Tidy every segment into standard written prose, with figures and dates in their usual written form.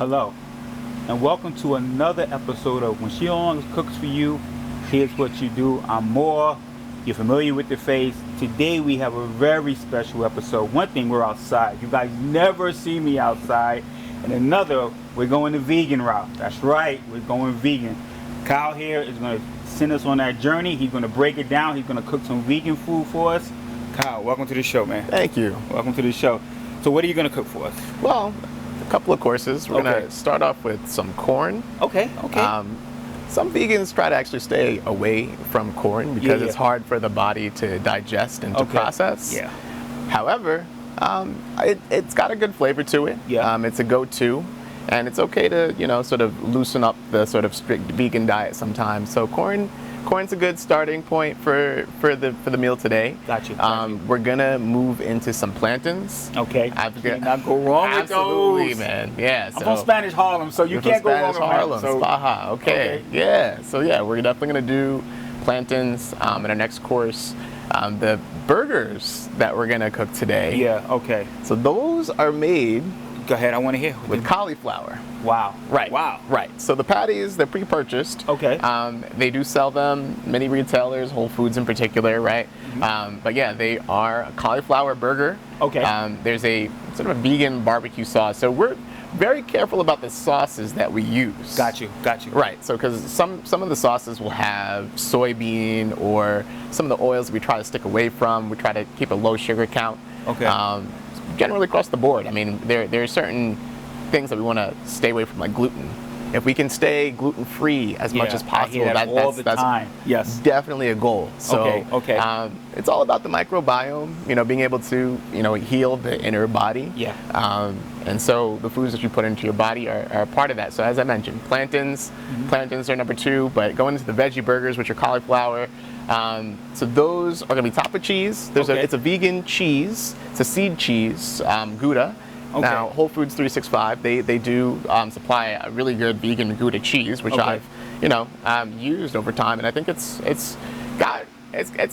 hello, and welcome to another episode of When She Long Cooks For You, Here's What You Do. I'm Moore. You're familiar with the face. Today we have a very special episode. One thing, we're outside. You guys never see me outside. And another, we're going the vegan route. That's right, we're going vegan. Kyle here is going to send us on that journey. He's going to break it down. He's going to cook some vegan food for us. Kyle, welcome to the show, man. Thank you. Welcome to the show. So what are you going to cook for us? Well, a couple of courses. We're going to start off with some corn. Okay. Some vegans try to actually stay away from corn because it's hard for the body to digest and to process. Yeah. However, it's got a good flavor to it. Yeah. It's a go-to, and it's okay to, sort of loosen up the sort of strict vegan diet sometimes. So corn's a good starting point for the meal today. Got you. We're gonna move into some plantains. Okay. Cannot go wrong with those. Absolutely, man. Yeah. I'm from Spanish Harlem, so you can't go wrong with Harlem. So. Spaha. Okay. Yeah. So we're definitely gonna do plantains in our next course. The burgers that we're gonna cook today. Yeah. Okay. So those are made. Go ahead. I want to hear. With cauliflower. Wow. Right. Wow. Right. So the patties, they're pre-purchased. Okay. They do sell them, many retailers, Whole Foods in particular, right? Mm-hmm. But yeah, they are a cauliflower burger. Okay. There's a sort of a vegan barbecue sauce. So we're very careful about the sauces that we use. Got you. Right. So because some of the sauces will have soybean or some of the oils we try to stick away from. We try to keep a low sugar count. Okay. Generally across the board. I mean, there are certain things that we want to stay away from, like gluten. If we can stay gluten-free as much as possible, that's definitely a goal. So it's all about the microbiome, being able to, heal the inner body. Yeah. And so the foods that you put into your body are a part of that. So as I mentioned, plantains are number 2, but going into the veggie burgers, which are cauliflower. So those are going to be topped with cheese. It's a vegan cheese. It's a seed cheese, Gouda. Okay. Now, Whole Foods 365, they do supply a really good vegan Gouda cheese, which I've used over time, and I think it's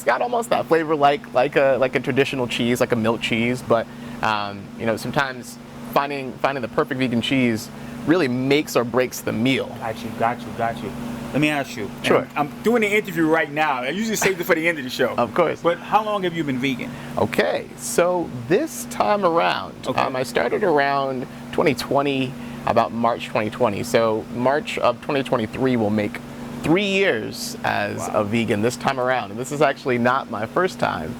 got almost that flavor like a traditional cheese, like a milk cheese. But sometimes finding the perfect vegan cheese really makes or breaks the meal. Got you. Let me ask you. Sure. I'm doing the interview right now. I usually save it for the end of the show. Of course. But how long have you been vegan? Okay, so this time around, I started around 2020, about March 2020. So March of 2023 will make 3 years as a vegan this time around. And this is actually not my first time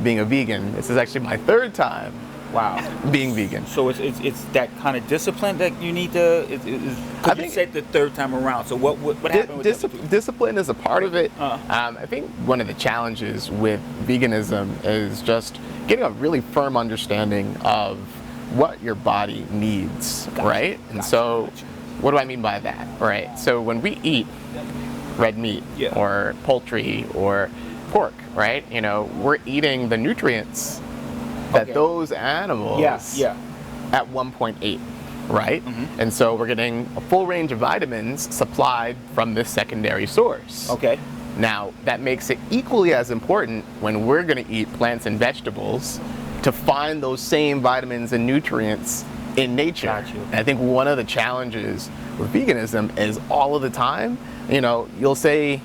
being a vegan. This is actually my 3rd time. Wow. Being vegan. So it's that kind of discipline that you need to. Because you said the 3rd time around. So what happened with that? Discipline is a part of it. I think one of the challenges with veganism is just getting a really firm understanding of what your body needs, right? And so, what do I mean by that? Right. So when we eat red meat or poultry or pork, right? We're eating the nutrients that those animals at 1.8, right? Mm-hmm. And so we're getting a full range of vitamins supplied from this secondary source. Okay. Now, that makes it equally as important when we're going to eat plants and vegetables to find those same vitamins and nutrients in nature. Got you. And I think one of the challenges with veganism is all of the time, you'll see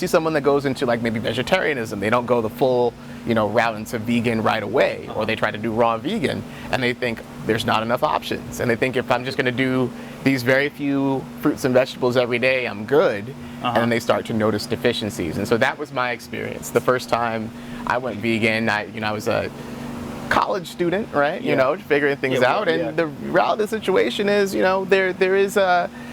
someone that goes into like maybe vegetarianism. They don't go the full route into vegan right away, or they try to do raw vegan, and they think there's not enough options. And they think if I'm just going to do these very few fruits and vegetables every day, I'm good. And then they start to notice deficiencies. And so that was my experience. The first time I went vegan, I was a college student, right? Figuring things out. And the reality of the situation is,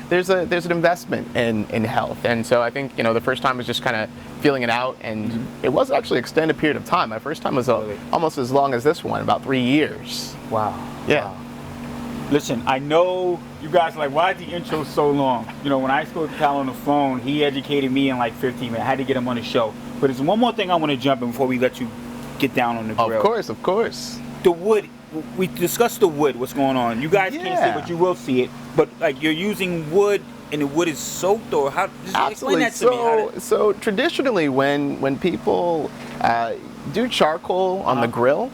there's an investment in health. And so I think, the first time was just kind of feeling it out, and it was actually an extended period of time. My first time was almost as long as this one, about 3 years. Wow. Yeah. Wow. Listen, I know you guys are like, why is the intro so long? When I spoke to Cal on the phone, he educated me in like 15 minutes. I had to get him on the show. But there's one more thing I want to jump in before we let you get down on the grill. Of course. The wood. We discussed the wood, what's going on. You guys can't see it, but you will see it. But like, you're using wood, and the wood is soaked, or how? Just explain that to me. So traditionally, when people do charcoal on the grill,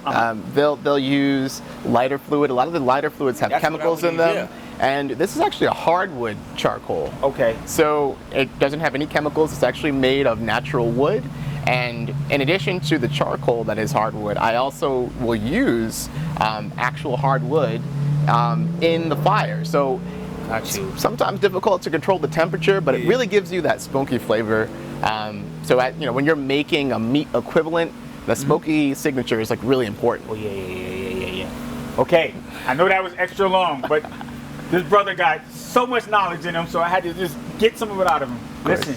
they'll use lighter fluid. A lot of the lighter fluids have chemicals in them. And this is actually a hardwood charcoal. Okay. So it doesn't have any chemicals. It's actually made of natural wood. And in addition to the charcoal that is hardwood, I also will use actual hardwood in the fire. So it's sometimes difficult to control the temperature, but it really gives you that smoky flavor. When you're making a meat equivalent, the smoky signature is like really important. Oh yeah. Okay, I know that was extra long, but this brother got so much knowledge in him, so I had to just get some of it out of him. Listen,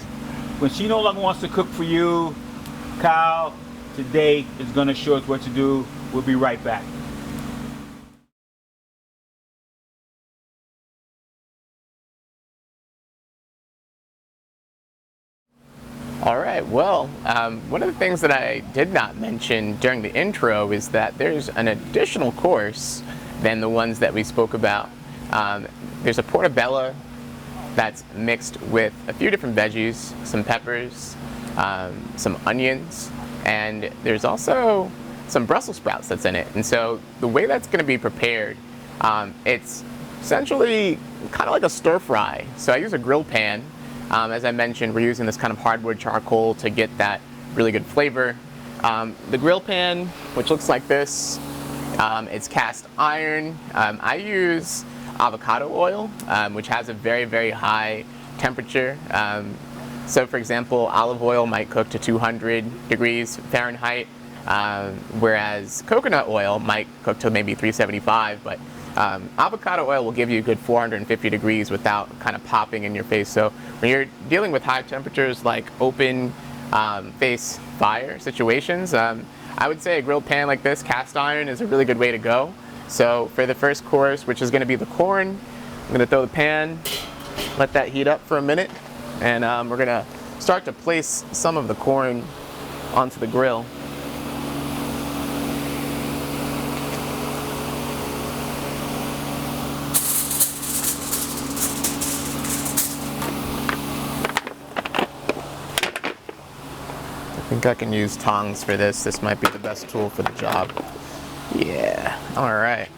when she no longer wants to cook for you, Kyle today is going to show us what to do. We'll be right back. All right, well, one of the things that I did not mention during the intro is that there's an additional course than the ones that we spoke about. There's a portobello that's mixed with a few different veggies, some peppers, some onions, and there's also some Brussels sprouts that's in it. And so the way that's going to be prepared, it's essentially kind of like a stir fry. So I use a grill pan. As I mentioned, we're using this kind of hardwood charcoal to get that really good flavor. The grill pan, which looks like this, it's cast iron. I use avocado oil, which has a very, very high temperature. So for example, olive oil might cook to 200 degrees Fahrenheit, whereas coconut oil might cook to maybe 375, but avocado oil will give you a good 450 degrees without kind of popping in your face. So when you're dealing with high temperatures like open face fire situations, I would say a grilled pan like this, cast iron, is a really good way to go. So for the first course, which is going to be the corn, I'm going to throw the pan, let that heat up for a minute, and we're going to start to place some of the corn onto the grill. I think I can use tongs for this. This might be the best tool for the job. Yeah, all right.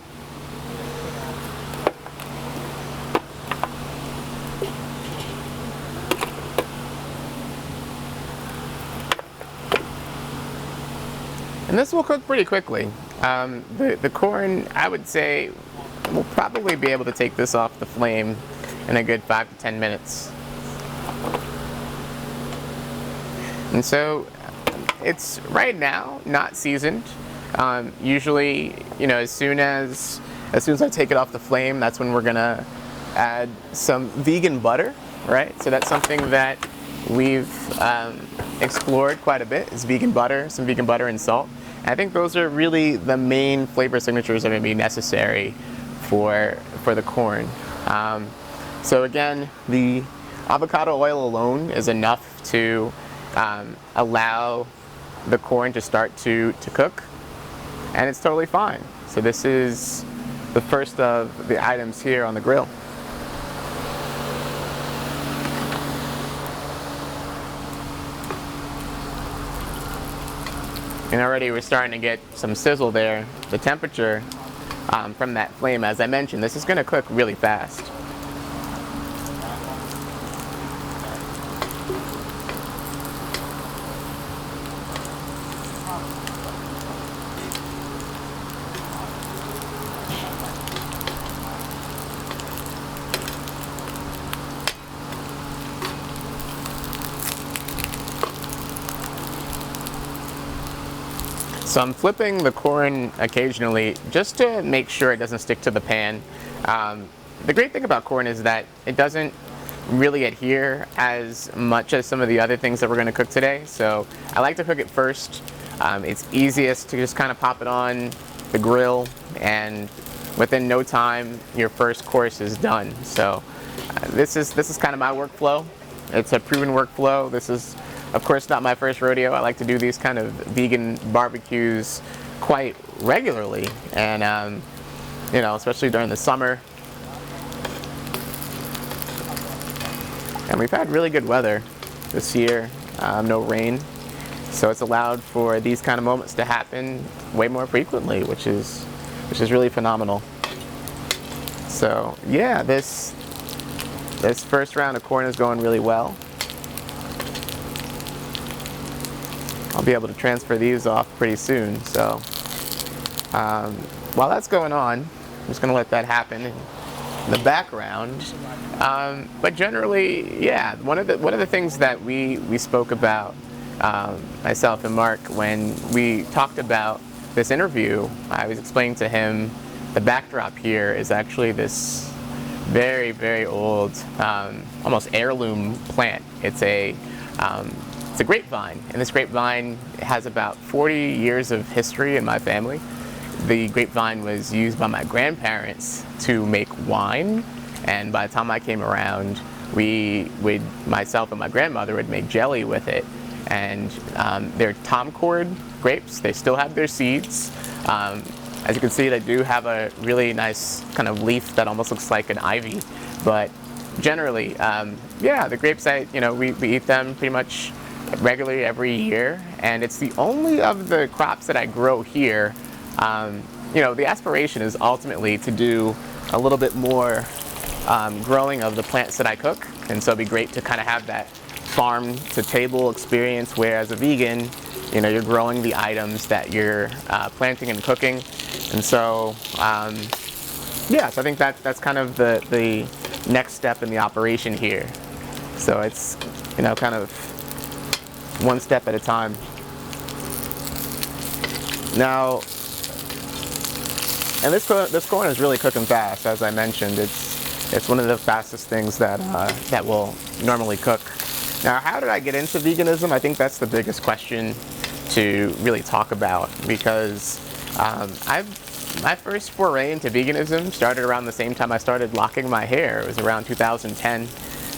And this will cook pretty quickly. The corn, I would say, we'll probably be able to take this off the flame in a good 5 to 10 minutes. And so it's right now not seasoned. Usually, as soon as I take it off the flame, that's when we're gonna add some vegan butter, right? So that's something that we've explored quite a bit, is vegan butter, some vegan butter and salt. And I think those are really the main flavor signatures that are gonna be necessary for the corn. So again, the avocado oil alone is enough to allow the corn to start to cook, and it's totally fine. So this is the first of the items here on the grill. And already we're starting to get some sizzle there. The temperature from that flame, as I mentioned, this is going to cook really fast. So I'm flipping the corn occasionally just to make sure it doesn't stick to the pan. The great thing about corn is that it doesn't really adhere as much as some of the other things that we're going to cook today. So I like to cook it first. It's easiest to just kind of pop it on the grill, and within no time your first course is done. So this is kind of my workflow. It's a proven workflow. This is, of course, not my first rodeo. I like to do these kind of vegan barbecues quite regularly, and especially during the summer. And we've had really good weather this year, no rain, so it's allowed for these kind of moments to happen way more frequently, which is really phenomenal. So yeah, this first round of corn is going really well. I'll be able to transfer these off pretty soon. So while that's going on, I'm just going to let that happen in the background. But generally, yeah, one of the things that we spoke about, myself and Mark, when we talked about this interview, I was explaining to him the backdrop here is actually this very, very old, almost heirloom plant. It's a grapevine, and this grapevine has about 40 years of history in my family. The grapevine was used by my grandparents to make wine, and by the time I came around, myself and my grandmother would make jelly with it. And they're tomcord grapes. They still have their seeds. As you can see, they do have a really nice kind of leaf that almost looks like an ivy. But generally, yeah, the grapes, we eat them pretty much regularly every year, and it's the only of the crops that I grow here. The aspiration is ultimately to do a little bit more growing of the plants that I cook, and so it'd be great to kind of have that farm to table experience where, as a vegan, you're growing the items that you're planting and cooking. And so yeah, so I think that's kind of the next step in the operation here. So it's kind of one step at a time. Now, and this corn is really cooking fast. As I mentioned, it's one of the fastest things that will normally cook. Now, how did I get into veganism? I think that's the biggest question to really talk about, because my first foray into veganism started around the same time I started locking my hair. It was around 2010.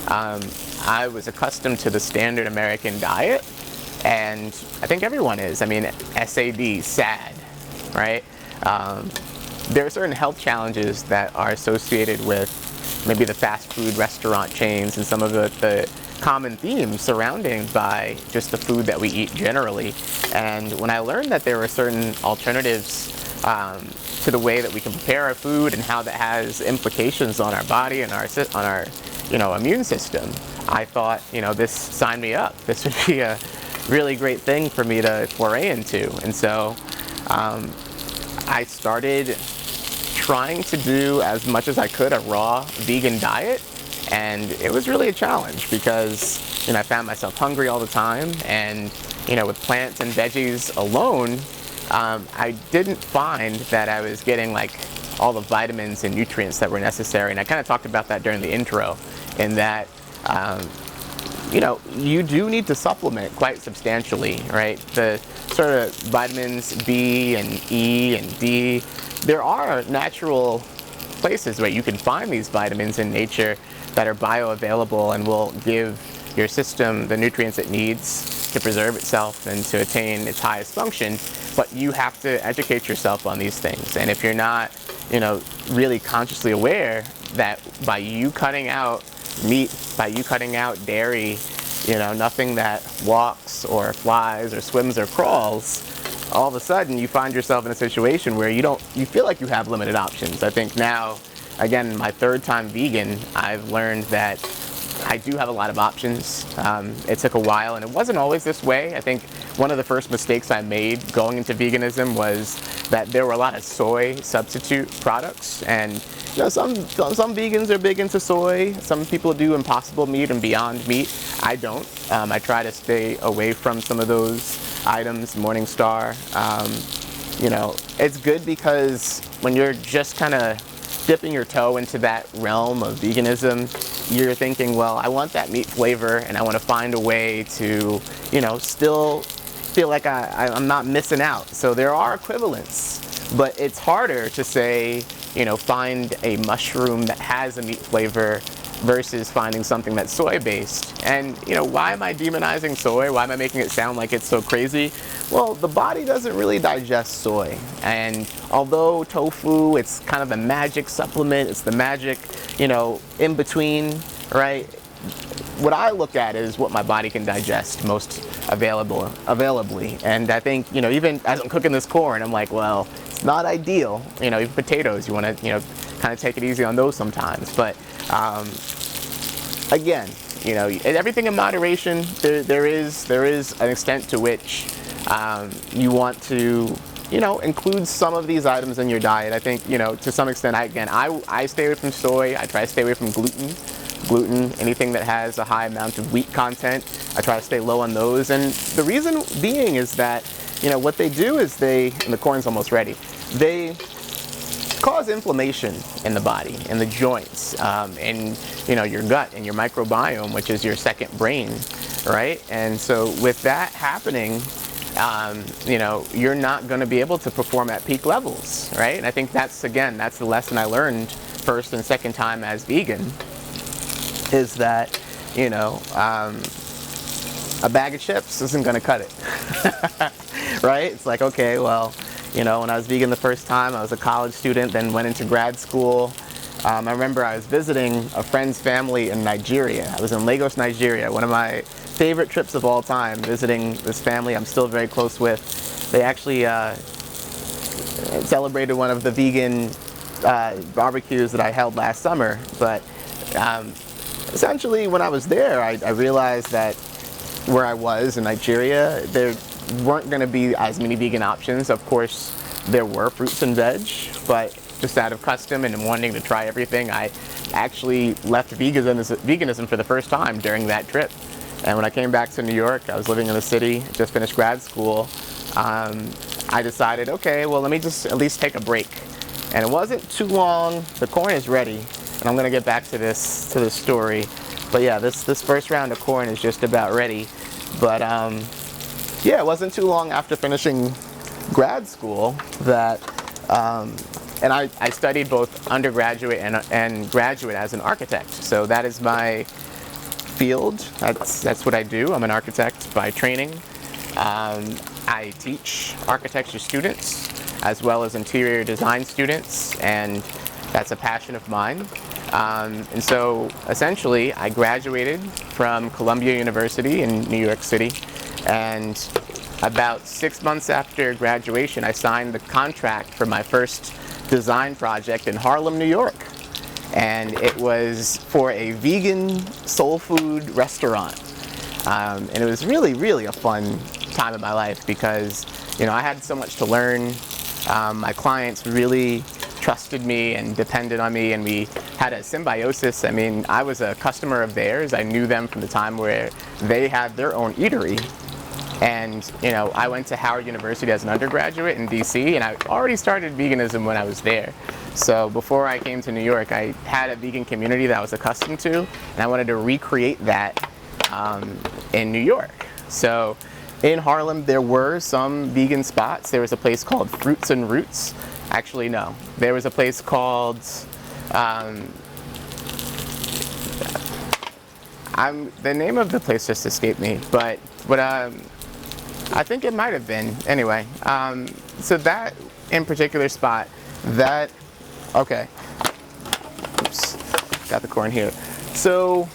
I was accustomed to the standard American diet, and I think everyone is. I mean, SAD, right? There are certain health challenges that are associated with maybe the fast food restaurant chains and some of the common themes surrounding by just the food that we eat generally. And when I learned that there were certain alternatives to the way that we can prepare our food and how that has implications on our body and on our immune system, I thought, this signed me up. This would be a really great thing for me to foray into. And so I started trying to do as much as I could a raw vegan diet, and it was really a challenge because I found myself hungry all the time, and with plants and veggies alone, I didn't find that I was getting like all the vitamins and nutrients that were necessary. And I kind of talked about that during the intro, in that you do need to supplement quite substantially, right? The sort of vitamins B and E and D, there are natural places where you can find these vitamins in nature that are bioavailable and will give your system the nutrients it needs to preserve itself and to attain its highest function. But you have to educate yourself on these things. And if you're not, really consciously aware that by you cutting out meat, by you cutting out dairy, nothing that walks or flies or swims or crawls, all of a sudden you find yourself in a situation where you feel like you have limited options. I think now, again, my third time vegan, I've learned that I do have a lot of options. It took a while, and it wasn't always this way. I think one of the first mistakes I made going into veganism was that there were a lot of soy substitute products, and some vegans are big into soy. Some people do Impossible meat and Beyond meat. I don't. I try to stay away from some of those items. Morningstar. It's good because when you're just kind of dipping your toe into that realm of veganism, you're thinking, well, I want that meat flavor, and I want to find a way to, still feel like I'm not missing out. So there are equivalents, but it's harder to say, find a mushroom that has a meat flavor versus finding something that's soy-based. And, why am I demonizing soy? Why am I making it sound like it's so crazy? Well, the body doesn't really digest soy. And although tofu, it's kind of the magic supplement, it's the magic, in between, right? What I look at is what my body can digest most availably. And I think, even as I'm cooking this corn, I'm like, well, it's not ideal. Even potatoes, you want to, kind of take it easy on those sometimes. But again, you know, everything in moderation. There is an extent to which you want to, you know, include some of these items in your diet. I think, you know, to some extent, I stay away from soy. I try to stay away from gluten, anything that has a high amount of wheat content. I try to stay low on those. And the reason being is that, you know, what they do is and the corn's almost ready, they cause inflammation in the body, in the joints, in, you know, your gut and your microbiome, which is your second brain, right? And so with that happening, you know, you're not going to be able to perform at peak levels, right? And I think that's the lesson I learned first and second time as vegan, is that, you know, a bag of chips isn't going to cut it, right? It's like, okay, well, you know, when I was vegan the first time, I was a college student, then went into grad school. I remember I was visiting a friend's family in Nigeria. I was in Lagos, Nigeria, one of my favorite trips of all time, visiting this family I'm still very close with. They actually celebrated one of the vegan barbecues that I held last summer. But essentially, when I was there, I realized that where I was in Nigeria, there weren't going to be as many vegan options. Of course, there were fruits and veg, but just out of custom and wanting to try everything, I actually left veganism for the first time during that trip. And when I came back to New York, I was living in the city, just finished grad school, I decided, okay, well, let me just at least take a break. And it wasn't too long. The corn is ready, and I'm going to get back to this story. But yeah, this first round of corn is just about ready. But yeah, it wasn't too long after finishing grad school that, and I studied both undergraduate and graduate as an architect. So that is my field. That's what I do. I'm an architect by training. I teach architecture students as well as interior design students, and that's a passion of mine. And so essentially I graduated from Columbia University in New York City, and about 6 months after graduation I signed the contract for my first design project in Harlem, New York. And it was for a vegan soul food restaurant. And it was really, really a fun time of my life because, you know, I had so much to learn. My clients really trusted me and depended on me, and we had a symbiosis. I mean, I was a customer of theirs. I knew them from the time where they had their own eatery. And, you know, I went to Howard University as an undergraduate in DC, and I already started veganism when I was there. So before I came to New York, I had a vegan community that I was accustomed to, and I wanted to recreate that in New York. So in Harlem, there were some vegan spots. There was a place called Fruits and Roots. Actually, no. There was a place called, the name of the place just escaped me, but I think it might have been. Anyway, so that in particular spot, okay. Oops, got the corn here. So,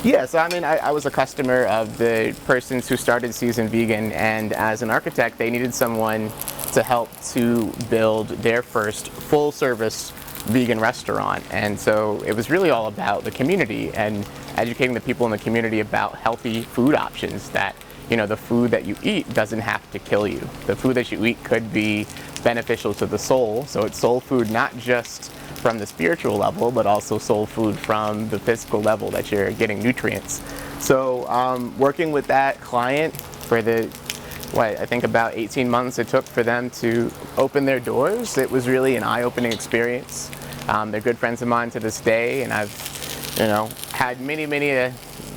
yeah, so I mean, I was a customer of the persons who started Seasoned Vegan, and as an architect, they needed someone to help to build their first full-service vegan restaurant. And so it was really all about the community and educating the people in the community about healthy food options, that, you know, the food that you eat doesn't have to kill you. The food that you eat could be beneficial to the soul. So it's soul food not just from the spiritual level, but also soul food from the physical level, that you're getting nutrients. So working with that client for I think about 18 months it took for them to open their doors. It was really an eye-opening experience. They're good friends of mine to this day, and I've, you know, had many a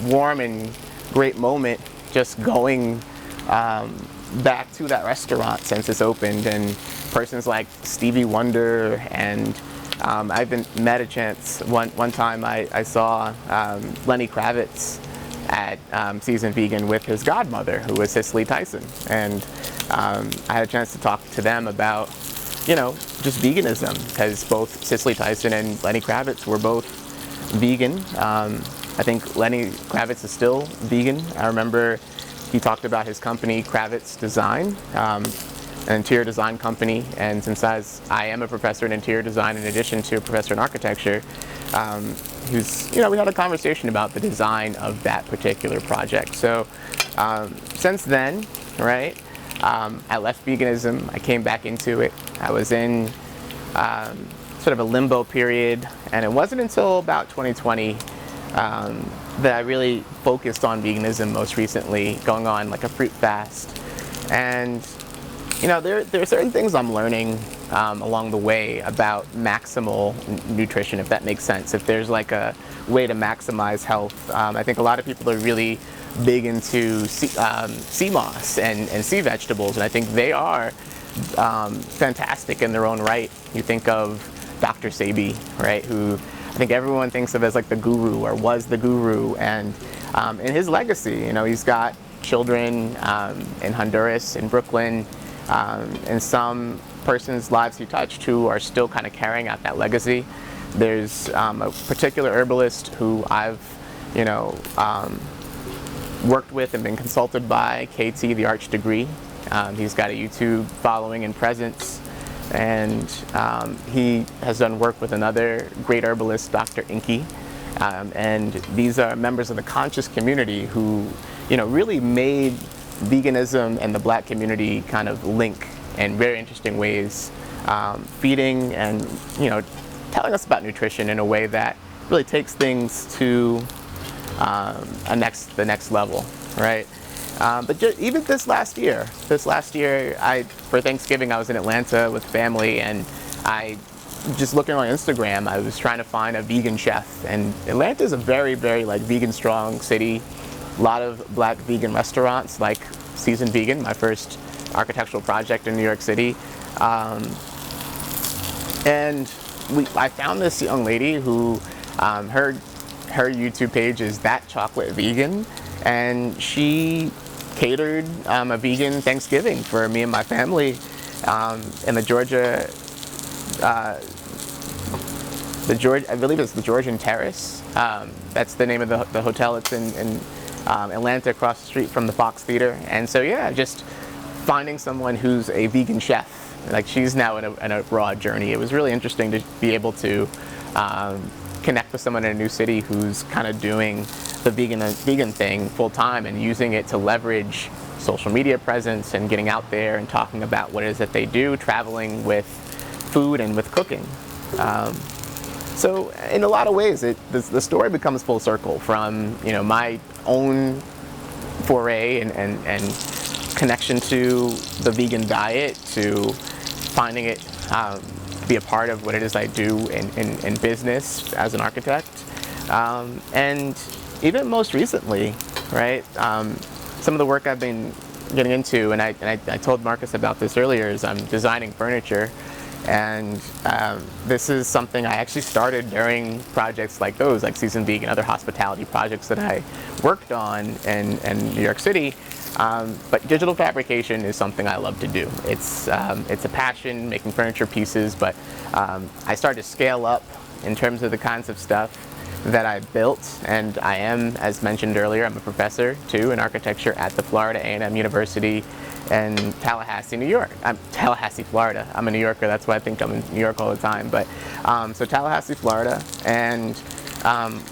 warm and great moment just going back to that restaurant since it's opened, and persons like Stevie Wonder, and I've met a chance one time I saw Lenny Kravitz at Seasoned Vegan with his godmother, who was Cicely Tyson, and I had a chance to talk to them about, you know, just veganism, because both Cicely Tyson and Lenny Kravitz were both vegan. I think Lenny Kravitz is still vegan. I remember he talked about his company, Kravitz Design, an interior design company, and since I am a professor in interior design in addition to a professor in architecture, we had a conversation about the design of that particular project. So since then, right, I left veganism, I came back into it. I was in sort of a limbo period, and it wasn't until about 2020 that I really focused on veganism most recently, going on like a fruit fast. And there are certain things I'm learning along the way about maximal nutrition, if that makes sense. If there's like a way to maximize health, I think a lot of people are really big into sea moss and sea vegetables, and I think they are fantastic in their own right. You think of Dr. Sebi, right, who I think everyone thinks of as like the guru, or was the guru, and in his legacy, he's got children in Honduras, in Brooklyn, and some persons' lives he touched who are still kind of carrying out that legacy. There's a particular herbalist who I've, worked with and been consulted by, KT, the Arch Degree. He's got a YouTube following and presence, and he has done work with another great herbalist, Dr. Inky. And these are members of the conscious community who, really made veganism and the Black community kind of link in very interesting ways, feeding and, telling us about nutrition in a way that really takes things to the next level, right? But even this last year, for Thanksgiving, I was in Atlanta with family, and just looking on Instagram, I was trying to find a vegan chef. And Atlanta is a very, very vegan strong city. A lot of Black vegan restaurants like Seasoned Vegan, my first architectural project in New York City. And I found this young lady who, her YouTube page is That Chocolate Vegan, and she catered a vegan Thanksgiving for me and my family in the Georgia, I believe it's the Georgian Terrace. That's the name of the hotel. It's in Atlanta, across the street from the Fox Theater. And so just finding someone who's a vegan chef, like she's now in a broad journey. It was really interesting to be able to connect with someone in a new city who's kind of doing the vegan thing full time and using it to leverage social media presence and getting out there and talking about what it is that they do, traveling with food and with cooking. So in a lot of ways, the story becomes full circle from my own foray and connection to the vegan diet, to finding it be a part of what it is I do in business as an architect, and even most recently, right? Some of the work I've been getting into, and I told Marcus about this earlier, is I'm designing furniture. And this is something I actually started during projects like those, like Seasoned Vegan, other hospitality projects that I worked on in New York City. But digital fabrication is something I love to do. It's a passion, making furniture pieces, but I started to scale up in terms of the kinds of stuff that I built. And I am, as mentioned earlier, I'm a professor too in architecture at the Florida A&M University in Tallahassee, New York. I'm Tallahassee, Florida. I'm a New Yorker, that's why I think I'm in New York all the time. But so Tallahassee, Florida, and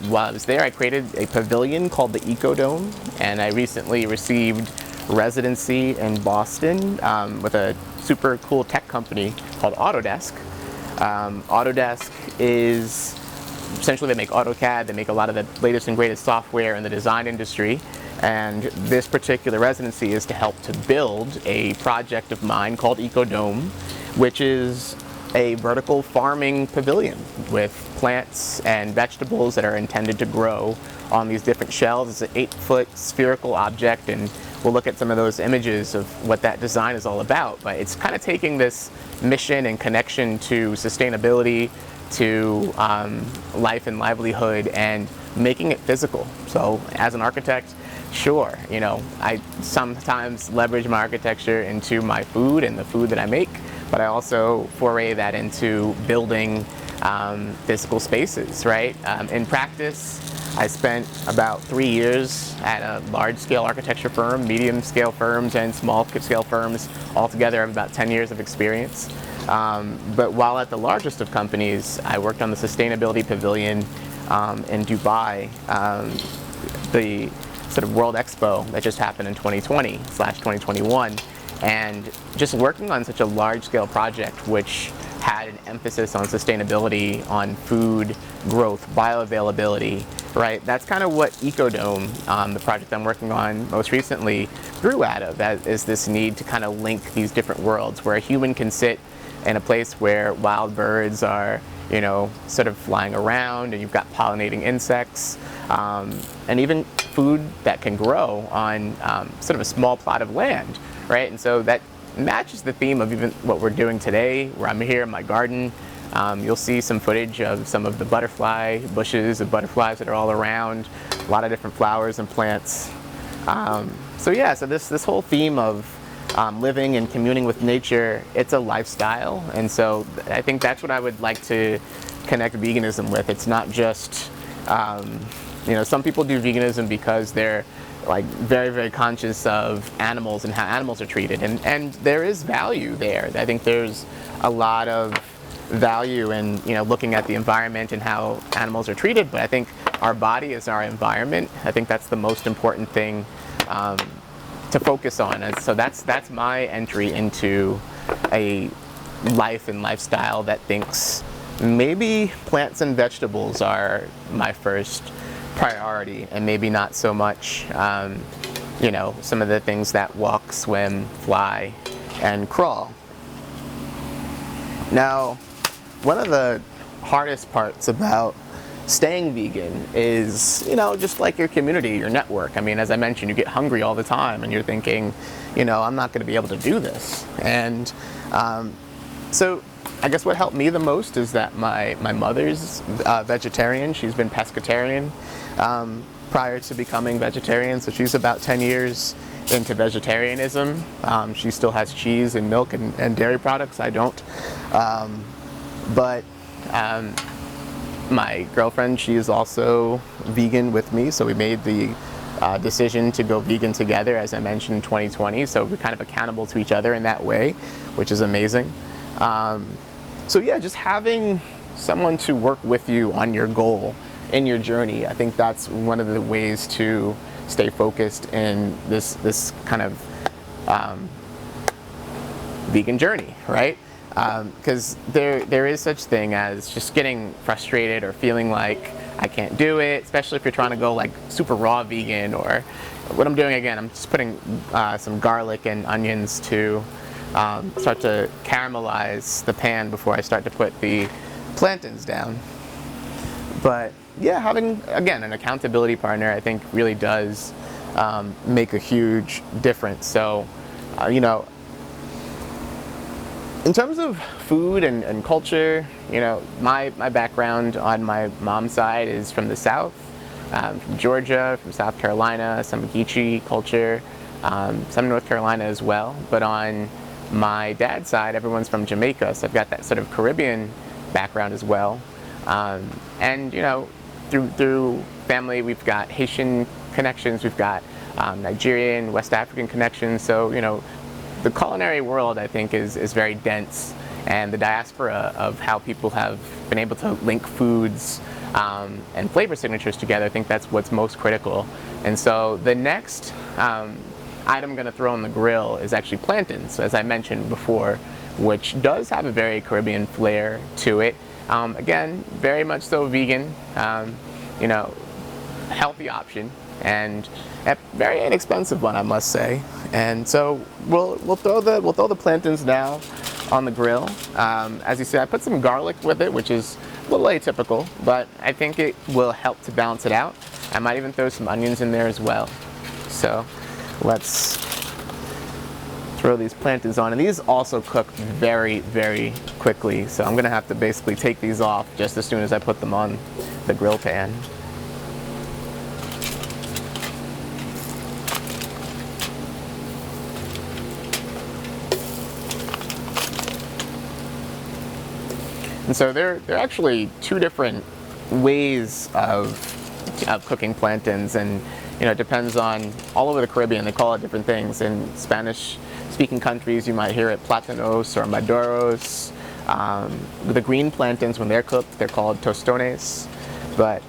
while I was there, I created a pavilion called the Eco Dome, and I recently received residency in Boston with a super cool tech company called Autodesk. Autodesk is essentially, they make AutoCAD, they make a lot of the latest and greatest software in the design industry. And this particular residency is to help to build a project of mine called Eco Dome, which is a vertical farming pavilion with plants and vegetables that are intended to grow on these different shelves. It's an 8-foot spherical object, and we'll look at some of those images of what that design is all about. But it's kind of taking this mission and connection to sustainability, to life and livelihood, and making it physical. So as an architect, sure, I sometimes leverage my architecture into my food and the food that I make, but I also foray that into building physical spaces, right? In practice, I spent about 3 years at a large-scale architecture firm, medium-scale firms, and small-scale firms. Altogether, I have about 10 years of experience. But while at the largest of companies, I worked on the sustainability pavilion in Dubai, the sort of World Expo that just happened in 2020/2021, and just working on such a large-scale project, which had an emphasis on sustainability, on food growth, bioavailability, right? That's kind of what Ecodome, the project I'm working on most recently, grew out of, is this need to kind of link these different worlds where a human can sit in a place where wild birds are, you know, sort of flying around, and you've got pollinating insects, and even food that can grow on sort of a small plot of land, right? And so that matches the theme of even what we're doing today, where I'm here in my garden. You'll see some footage of some of the butterfly bushes of butterflies that are all around, a lot of different flowers and plants. So this whole theme of living and communing with nature, it's a lifestyle, and so I think that's what I would like to connect veganism with. It's not just, you know, some people do veganism because they're like very, very conscious of animals and how animals are treated, and there is value there. I think there's a lot of value in, you know, looking at the environment and how animals are treated, but I think our body is our environment. I think that's the most important thing to focus on. And so that's my entry into a life and lifestyle that thinks maybe plants and vegetables are my first priority, and maybe not so much, you know, some of the things that walk, swim, fly, and crawl. Now, one of the hardest parts about staying vegan is, you know, just like your community, your network. I mean, as I mentioned, you get hungry all the time, and you're thinking, you know, I'm not going to be able to do this. And so I guess what helped me the most is that my mother's vegetarian. She's been pescatarian prior to becoming vegetarian, so she's about 10 years into vegetarianism. She still has cheese and milk and dairy products. I don't. But my girlfriend, she is also vegan with me, so we made the decision to go vegan together, as I mentioned, in 2020, so we're kind of accountable to each other in that way, which is amazing. So yeah, just having someone to work with you on your goal, in your journey, I think that's one of the ways to stay focused in this kind of vegan journey, right? Because there is such thing as just getting frustrated or feeling like I can't do it, especially if you're trying to go like super raw vegan. Or what I'm doing again, I'm just putting some garlic and onions to start to caramelize the pan before I start to put the plantains down. But yeah, having, again, an accountability partner, I think really does make a huge difference. So, you know, in terms of food and culture, you know, my background on my mom's side is from the South, from Georgia, from South Carolina, some Geechee culture, some North Carolina as well. But on my dad's side, everyone's from Jamaica, so I've got that sort of Caribbean background as well. And, you know, through family, we've got Haitian connections, we've got Nigerian, West African connections. So, you know, the culinary world, I think, is very dense, and the diaspora of how people have been able to link foods and flavor signatures together, I think that's what's most critical. And so the next item I'm going to throw on the grill is actually plantains, as I mentioned before, which does have a very Caribbean flair to it. Again, very much so vegan, you know, healthy option, and a very inexpensive one, I must say. And so we'll throw the plantains now on the grill. As you see, I put some garlic with it, which is a little atypical, but I think it will help to balance it out. I might even throw some onions in there as well. So let's throw these plantains on, and these also cook very, very quickly. So I'm gonna have to basically take these off just as soon as I put them on the grill pan. And so they're actually two different ways of cooking plantains, and it depends on all over the Caribbean. They call it different things. In Spanish-speaking countries, you might hear it platanos or maduros. The green plantains, when they're cooked, they're called tostones. But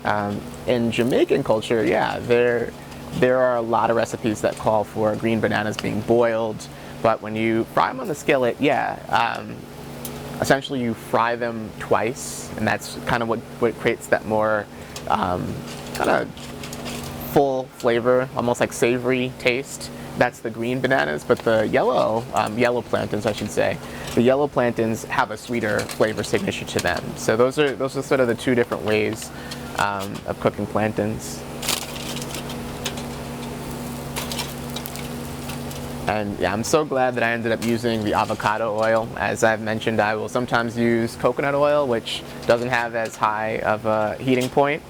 in Jamaican culture, yeah, there are a lot of recipes that call for green bananas being boiled. But when you fry them on the skillet, yeah, essentially you fry them twice, and that's kind of what creates that more kind of full flavor, almost like savory taste. That's the green bananas, but the yellow plantains, I should say, the yellow plantains have a sweeter flavor signature to them. So those are sort of the two different ways of cooking plantains. And yeah, I'm so glad that I ended up using the avocado oil. As I've mentioned, I will sometimes use coconut oil, which doesn't have as high of a heating point.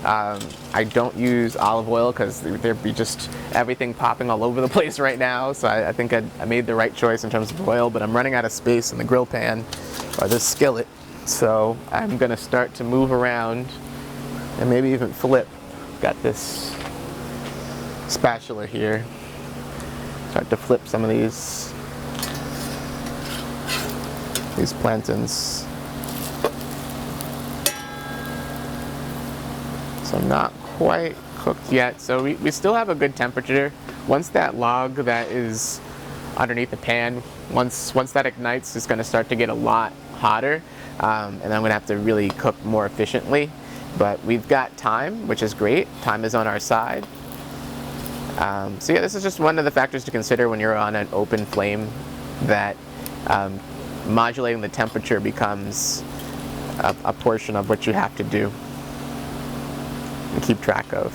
I don't use olive oil because there'd be just everything popping all over the place right now. So I think I made the right choice in terms of oil, but I'm running out of space in the grill pan or this skillet. So I'm gonna start to move around and maybe even flip. Got this spatula here. Start to flip some of these plantains. So not quite cooked yet. So we still have a good temperature. Once that log that is underneath the pan, once that ignites, it's going to start to get a lot hotter, and I'm going to have to really cook more efficiently. But we've got time, which is great. Time is on our side. So yeah, this is just one of the factors to consider when you're on an open flame, that modulating the temperature becomes a portion of what you have to do and keep track of.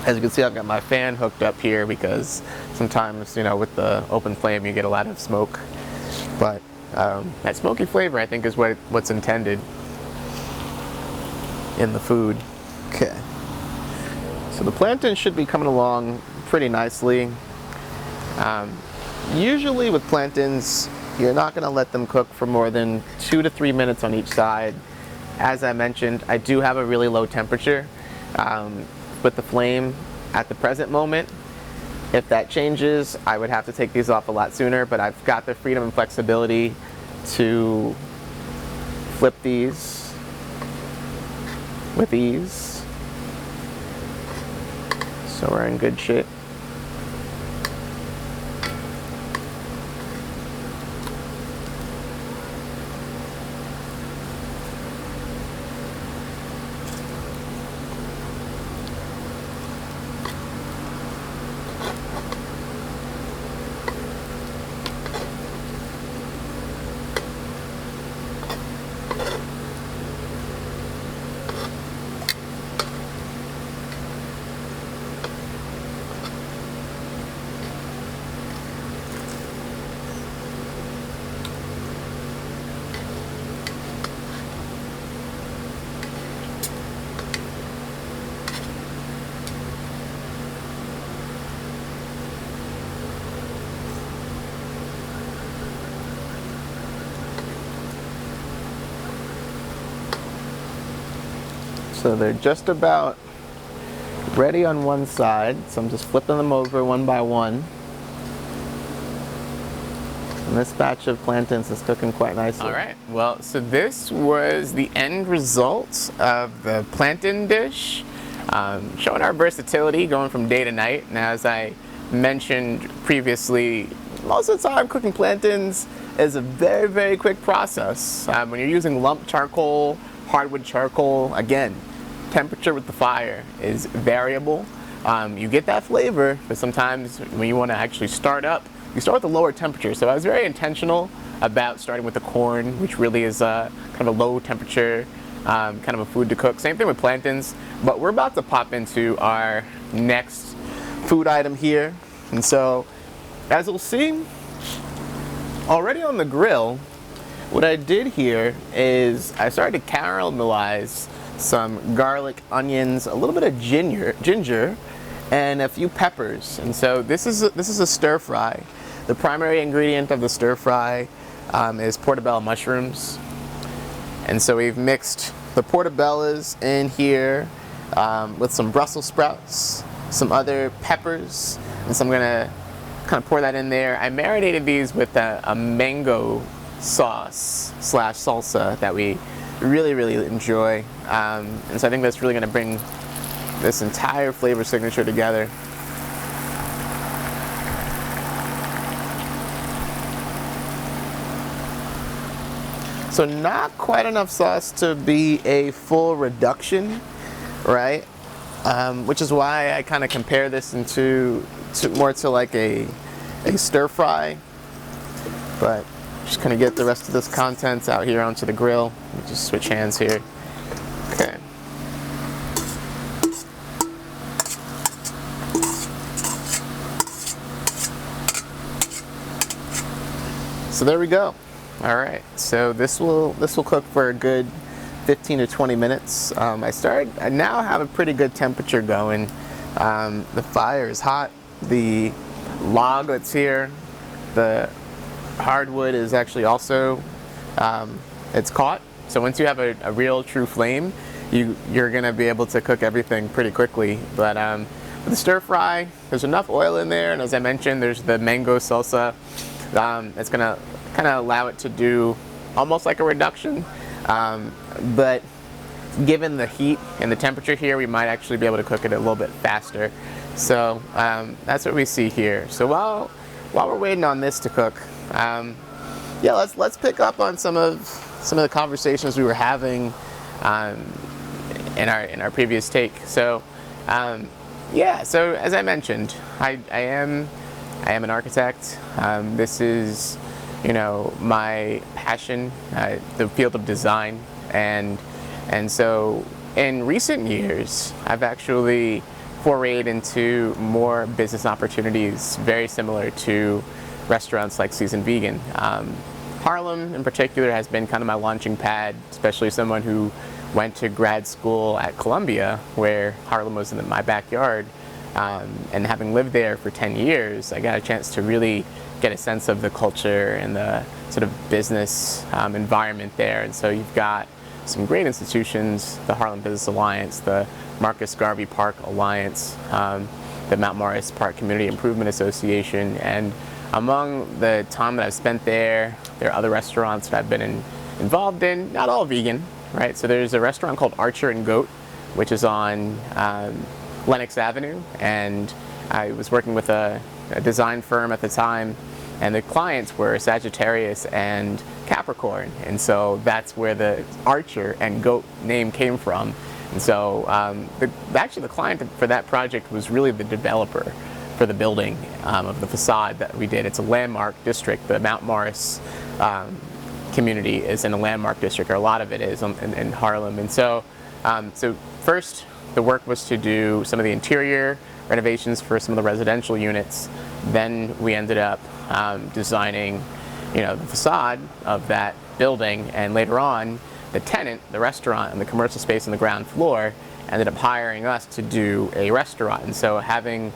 As you can see, I've got my fan hooked up here because sometimes, with the open flame you get a lot of smoke. But that smoky flavor, I think, is what's intended in the food. Okay. So the plantain should be coming along pretty nicely. Usually with plantains, you're not going to let them cook for more than 2 to 3 minutes on each side. As I mentioned, I do have a really low temperature with the flame at the present moment. If that changes, I would have to take these off a lot sooner, but I've got the freedom and flexibility to flip these with ease. So we're in good shape. So they're just about ready on one side, so I'm just flipping them over one by one. And this batch of plantains is cooking quite nicely. All right, well, so this was the end result of the plantain dish, showing our versatility going from day to night. And as I mentioned previously, most of the time cooking plantains is a very, very quick process. When you're using lump charcoal, hardwood charcoal, again, temperature with the fire is variable. You get that flavor, but sometimes when you want to actually start up, you start with a lower temperature. So I was very intentional about starting with the corn, which really is kind of a low temperature kind of a food to cook. Same thing with plantains, but we're about to pop into our next food item here. And so, as you'll see, already on the grill, what I did here is I started to caramelize some garlic, onions, a little bit of ginger, and a few peppers. And so this is a stir fry. The primary ingredient of the stir fry is portobello mushrooms. And so we've mixed the portobellos in here with some Brussels sprouts, some other peppers, and so I'm gonna kind of pour that in there. I marinated these with a mango sauce / salsa that we really enjoy, and so I think that's really gonna bring this entire flavor signature together. So not quite enough sauce to be a full reduction, right? Which is why I kind of compare this more to like a stir fry. But just kind of get the rest of this contents out here onto the grill. Let me just switch hands here. Okay. So there we go. All right, so this will cook for a good 15 to 20 minutes. I now have a pretty good temperature going. The fire is hot. The log that's here, the hardwood is actually also it's caught. So once you have a real true flame, you're gonna be able to cook everything pretty quickly. But with the stir fry, there's enough oil in there, and as I mentioned, there's the mango salsa. It's gonna kind of allow it to do almost like a reduction, but given the heat and the temperature here, we might actually be able to cook it a little bit faster. So that's what we see here. So while we're waiting on this to cook, yeah, let's pick up on some of the conversations we were having in our previous take. So yeah, so as I mentioned, I am an architect. This is, my passion, the field of design, and so in recent years, I've actually forayed into more business opportunities very similar to restaurants like Seasoned Vegan. Harlem in particular has been kind of my launching pad, especially someone who went to grad school at Columbia, where Harlem was in my backyard. And having lived there for 10 years, I got a chance to really get a sense of the culture and the sort of business environment there. And so you've got some great institutions, the Harlem Business Alliance, the Marcus Garvey Park Alliance, the Mount Morris Park Community Improvement Association. And among the time that I've spent there are other restaurants that I've been involved in, not all vegan, right? So there's a restaurant called Archer and Goat, which is on Lenox Avenue, and I was working with a design firm at the time, and the clients were Sagittarius and Capricorn, and so that's where the Archer and Goat name came from. And so actually the client for that project was really the developer for the building of the facade that we did. It's a landmark district. The Mount Morris community is in a landmark district, or a lot of it is in Harlem. And so first, the work was to do some of the interior renovations for some of the residential units. Then we ended up designing, the facade of that building, and later on, the tenant, the restaurant, and the commercial space on the ground floor ended up hiring us to do a restaurant. And so, having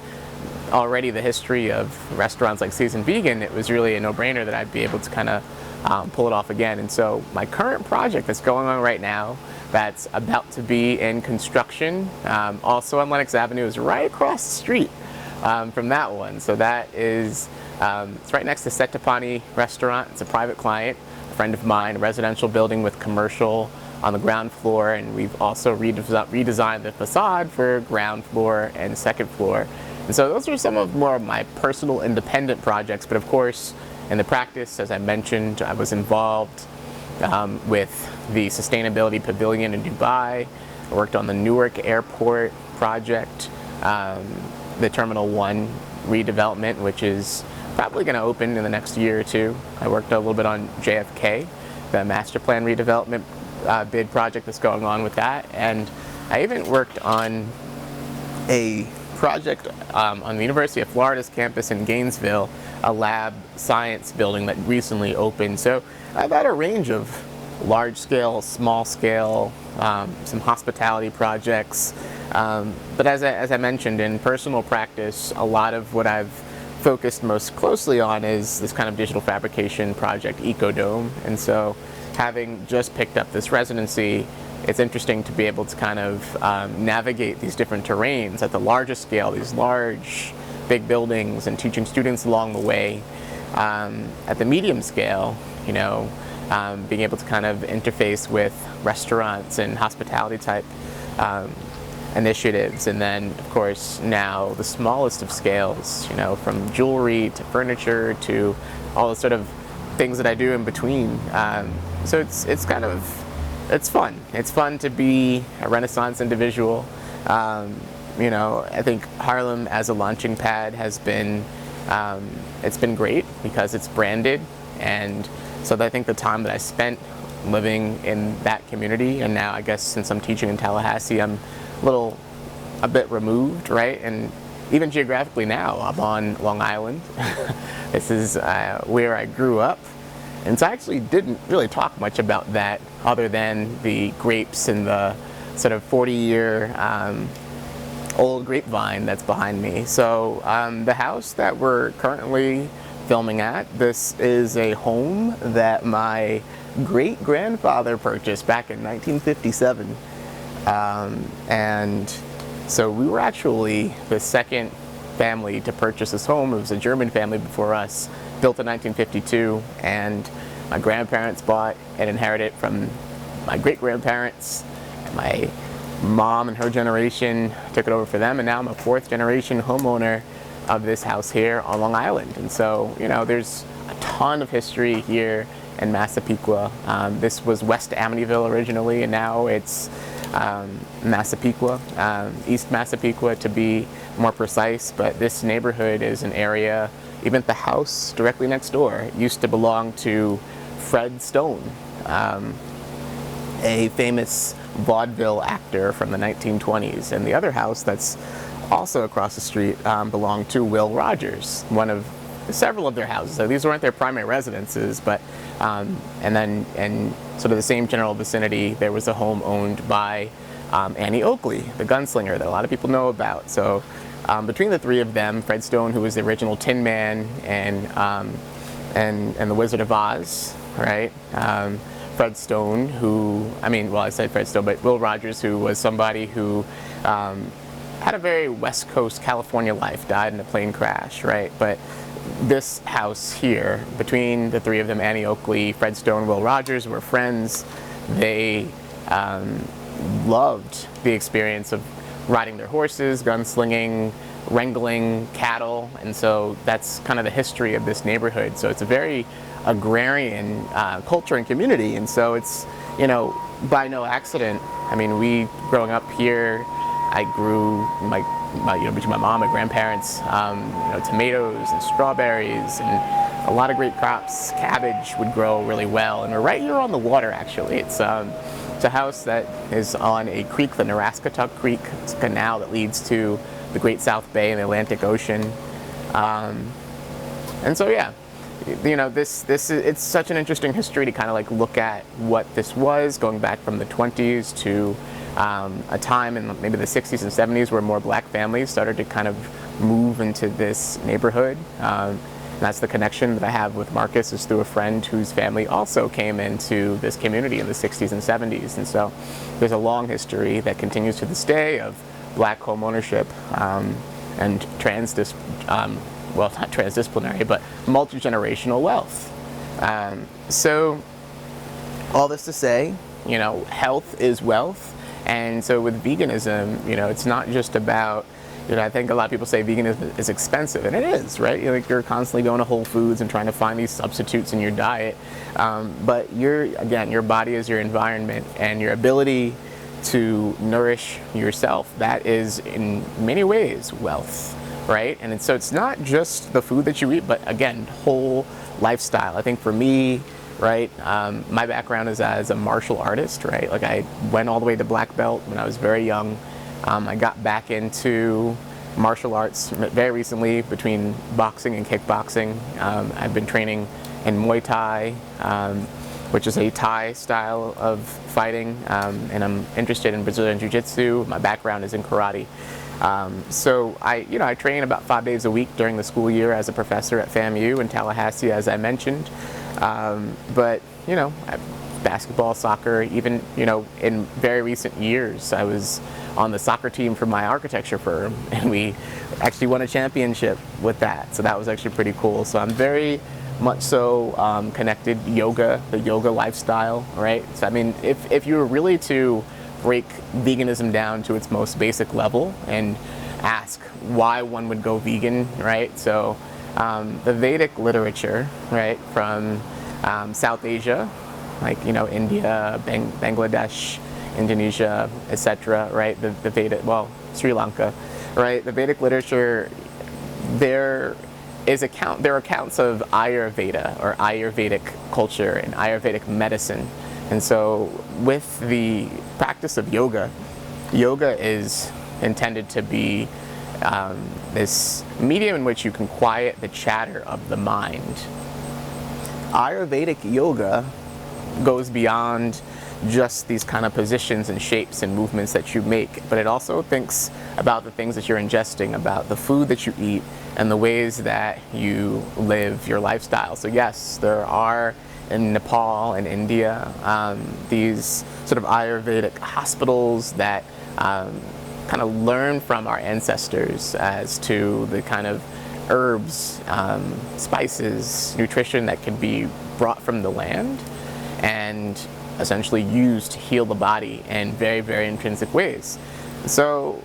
already the history of restaurants like Seasoned Vegan, it was really a no-brainer that I'd be able to kind of pull it off again. And so, my current project that's going on right now, that's about to be in construction, also on Lenox Avenue, is right across the street from that one. So that is, it's right next to Setapani Restaurant. It's a private client, a friend of mine, a residential building with commercial on the ground floor, and we've also redesigned the facade for ground floor and second floor. And so those are some of more of my personal independent projects, but of course, in the practice, as I mentioned, I was involved with the Sustainability Pavilion in Dubai. I worked on the Newark Airport project, the Terminal 1 redevelopment, which is probably going to open in the next year or two. I worked a little bit on JFK, the master plan redevelopment bid project that's going on with that. And I even worked on a project on the University of Florida's campus in Gainesville, a lab science building that recently opened. So I've had a range of large-scale, small-scale, some hospitality projects. But as I mentioned, in personal practice, a lot of what I've focused most closely on is this kind of digital fabrication project, Ecodome. And so having just picked up this residency, it's interesting to be able to kind of navigate these different terrains at the largest scale, these large, big buildings, and teaching students along the way. At the medium scale, being able to kind of interface with restaurants and hospitality type initiatives, and then of course now the smallest of scales, from jewelry to furniture to all the sort of things that I do in between. So it's fun. It's fun to be a Renaissance individual. I think Harlem as a launching pad has been, it's been great because it's branded, and so I think the time that I spent living in that community, and now I guess since I'm teaching in Tallahassee, I'm a bit removed, right? And even geographically now, I'm on Long Island. This is where I grew up. And so I actually didn't really talk much about that other than the grapes and the sort of 40-year old grapevine that's behind me. So the house that we're currently filming at, this is a home that my great-grandfather purchased back in 1957. And so we were actually the second family to purchase this home. It was a German family before us, built in 1952, and my grandparents bought and inherited it from my great-grandparents. My mom and her generation took it over for them, and now I'm a fourth-generation homeowner of this house here on Long Island. And so, there's a ton of history here in Massapequa. This was West Amityville originally, and now it's Massapequa, East Massapequa to be more precise. But this neighborhood is an area, even the house directly next door used to belong to Fred Stone, a famous vaudeville actor from the 1920s. And the other house that's also across the street belonged to Will Rogers, one of several of their houses. So these weren't their primary residences, but and then in sort of the same general vicinity, there was a home owned by Annie Oakley, the gunslinger that a lot of people know about. So between the three of them, Fred Stone, who was the original Tin Man, and the Wizard of Oz, right? Fred Stone, I said Fred Stone, but Will Rogers, who was somebody who had a very West Coast California life, died in a plane crash, right? But this house here, between the three of them, Annie Oakley, Fred Stone, Will Rogers, were friends. They loved the experience of riding their horses, gunslinging, wrangling cattle, and so that's kind of the history of this neighborhood. So it's a very agrarian culture and community, and so it's, by no accident. We growing up here, I grew between my mom and grandparents, tomatoes and strawberries and a lot of great crops. Cabbage would grow really well, and we're right here on the water. Actually, it's a house that is on a creek, the Narascatuck Creek. It's a canal that leads to the Great South Bay and the Atlantic Ocean, and so yeah. It's such an interesting history to kind of look at what this was, going back from the 20s to a time in maybe the 60s and 70s where more black families started to kind of move into this neighborhood. And that's the connection that I have with Marcus, is through a friend whose family also came into this community in the 60s and 70s. And so there's a long history that continues to this day of black home ownership and not transdisciplinary, but multi-generational wealth. So all this to say, health is wealth. And so with veganism, it's not just about, I think a lot of people say veganism is expensive, and it is, right? You're constantly going to Whole Foods and trying to find these substitutes in your diet. But your body is your environment, and your ability to nourish yourself, that is in many ways wealth. Right? And so it's not just the food that you eat, but again, whole lifestyle. I think for me, right, my background is as a martial artist, right? I went all the way to black belt when I was very young. I got back into martial arts very recently between boxing and kickboxing. I've been training in Muay Thai, which is a Thai style of fighting, and I'm interested in Brazilian Jiu-Jitsu. My background is in karate. So I train about 5 days a week during the school year as a professor at FAMU in Tallahassee, as I mentioned. But basketball, soccer, even in very recent years, I was on the soccer team for my architecture firm, and we actually won a championship with that. So that was actually pretty cool. So I'm very much so connected the yoga lifestyle, right? So I mean, if you were really to break veganism down to its most basic level and ask why one would go vegan, right? So the Vedic literature, right, from South Asia, like India, Bangladesh, Indonesia, etc., right? The Vedic, Sri Lanka, right? The Vedic literature, there are accounts of Ayurveda or Ayurvedic culture and Ayurvedic medicine. And so with the practice of yoga is intended to be this medium in which you can quiet the chatter of the mind. Ayurvedic yoga goes beyond just these kind of positions and shapes and movements that you make, but it also thinks about the things that you're ingesting, about the food that you eat, and the ways that you live your lifestyle. So yes, there are in Nepal and India these sort of Ayurvedic hospitals that kind of learn from our ancestors as to the kind of herbs, spices, nutrition that can be brought from the land and essentially used to heal the body in very, very intrinsic ways. So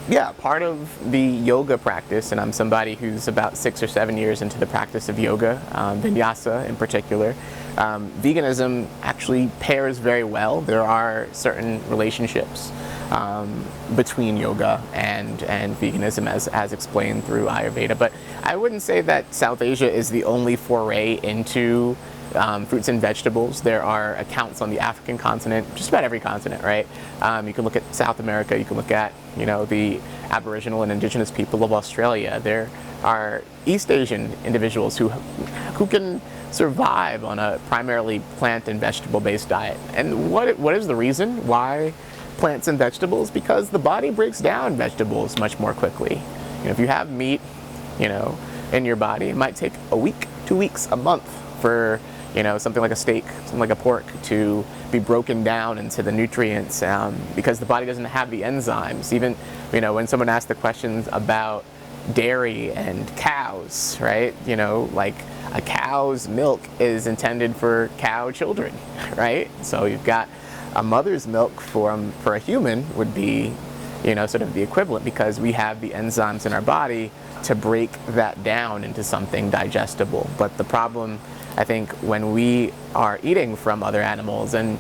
yeah, part of the yoga practice, and I'm somebody who's about 6 or 7 years into the practice of yoga, vinyasa in particular, veganism actually pairs very well. There are certain relationships between yoga and veganism as explained through Ayurveda, but I wouldn't say that South Asia is the only foray into fruits and vegetables. There are accounts on the African continent, just about every continent, right? You can look at South America, you can look at, the Aboriginal and Indigenous people of Australia. There are East Asian individuals who can survive on a primarily plant and vegetable based diet. And what is the reason why plants and vegetables? Because the body breaks down vegetables much more quickly. If you have meat, in your body, it might take a week, 2 weeks, a month for something like a steak, something like a pork to be broken down into the nutrients because the body doesn't have the enzymes. Even, when someone asks the questions about dairy and cows, right? Like a cow's milk is intended for cow children, right? So you've got a mother's milk for a human would be, sort of the equivalent, because we have the enzymes in our body to break that down into something digestible. But the problem, I think, when we are eating from other animals, and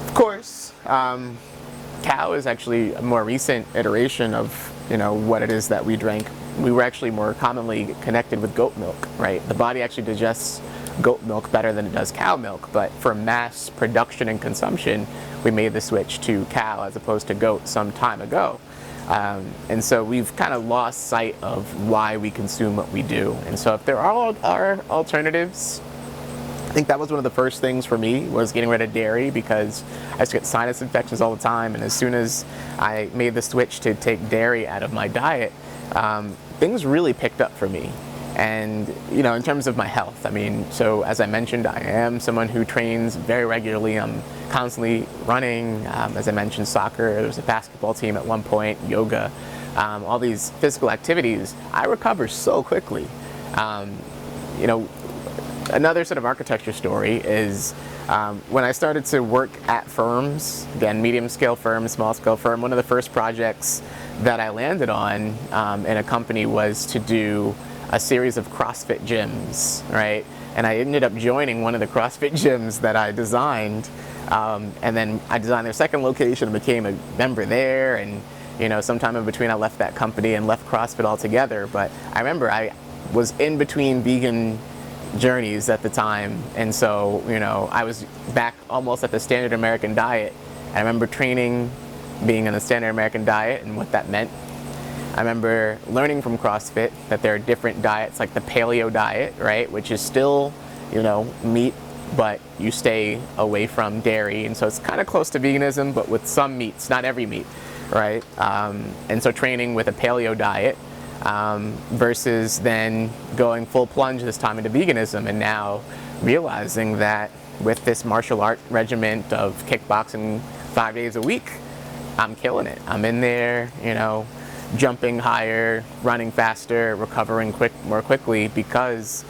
of course, cow is actually a more recent iteration of what it is that we drank. We were actually more commonly connected with goat milk, right? The body actually digests goat milk better than it does cow milk, but for mass production and consumption, we made the switch to cow as opposed to goat some time ago. And so we've kind of lost sight of why we consume what we do. And so if there are alternatives, I think that was one of the first things for me, was getting rid of dairy, because I used to get sinus infections all the time. And as soon as I made the switch to take dairy out of my diet, things really picked up for me. And, in terms of my health, so as I mentioned, I am someone who trains very regularly. I'm constantly running, as I mentioned, soccer. There was a basketball team at one point, yoga, all these physical activities. I recover so quickly. Another sort of architecture story is when I started to work at firms, again, medium-scale firm, small-scale firm, one of the first projects that I landed on in a company was to do a series of CrossFit gyms, right? And I ended up joining one of the CrossFit gyms that I designed, and then I designed their second location and became a member there, and sometime in between I left that company and left CrossFit altogether. But I remember I was in between vegan journeys at the time, and so I was back almost at the standard American diet. I remember training, being on the standard American diet and what that meant. I remember learning from CrossFit that there are different diets, like the paleo diet, right, which is still, meat, but you stay away from dairy, and so it's kind of close to veganism, but with some meats, not every meat. right? And so training with a paleo diet versus then going full plunge this time into veganism, and now realizing that with this martial art regiment of kickboxing 5 days a week, I'm killing it. I'm in there, jumping higher, running faster, recovering more quickly because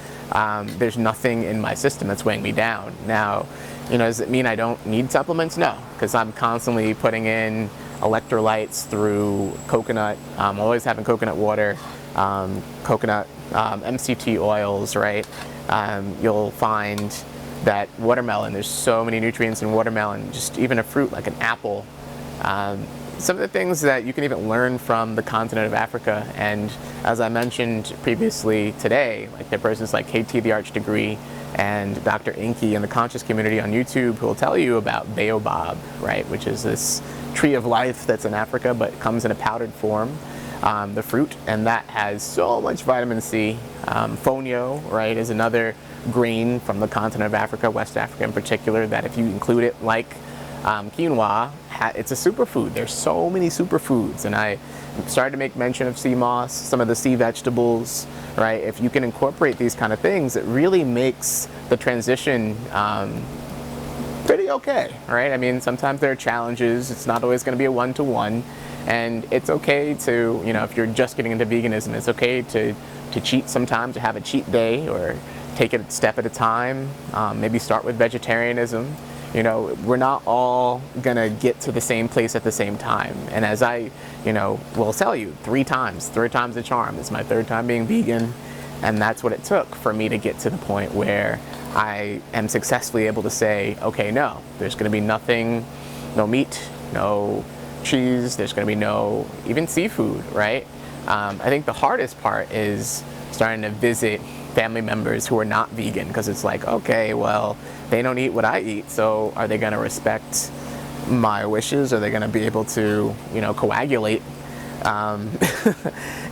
there's nothing in my system that's weighing me down. Now, does it mean I don't need supplements? No, because I'm constantly putting in electrolytes through coconut. I'm always having coconut water, coconut MCT oils, right? You'll find that watermelon, there's so many nutrients in watermelon, just even a fruit like an apple. Some of the things that you can even learn from the continent of Africa, and as I mentioned previously today, like there are persons like KT the Arch Degree and Dr. Inky in the conscious community on YouTube who will tell you about baobab, right, which is this tree of life that's in Africa but comes in a powdered form, the fruit, and that has so much vitamin C. Fonio, right, is another grain from the continent of Africa, West Africa in particular, that if you include it like quinoa, it's a superfood. There's so many superfoods, and I started to make mention of sea moss, some of the sea vegetables, right? If you can incorporate these kind of things, it really makes the transition pretty okay, right? I mean, sometimes there are challenges. It's not always going to be a one-to-one, and it's okay to, if you're just getting into veganism, it's okay to cheat sometimes, to have a cheat day, or take it a step at a time. Maybe start with vegetarianism. We're not all gonna get to the same place at the same time. And as I, will tell you, third time's the charm. It's my third time being vegan, and that's what it took for me to get to the point where I am successfully able to say, okay, no, there's gonna be nothing, no meat, no cheese, there's gonna be no even seafood, right? I think the hardest part is starting to visit family members who are not vegan, because it's like, okay, well, they don't eat what I eat, so are they going to respect my wishes? Are they going to be able to, coagulate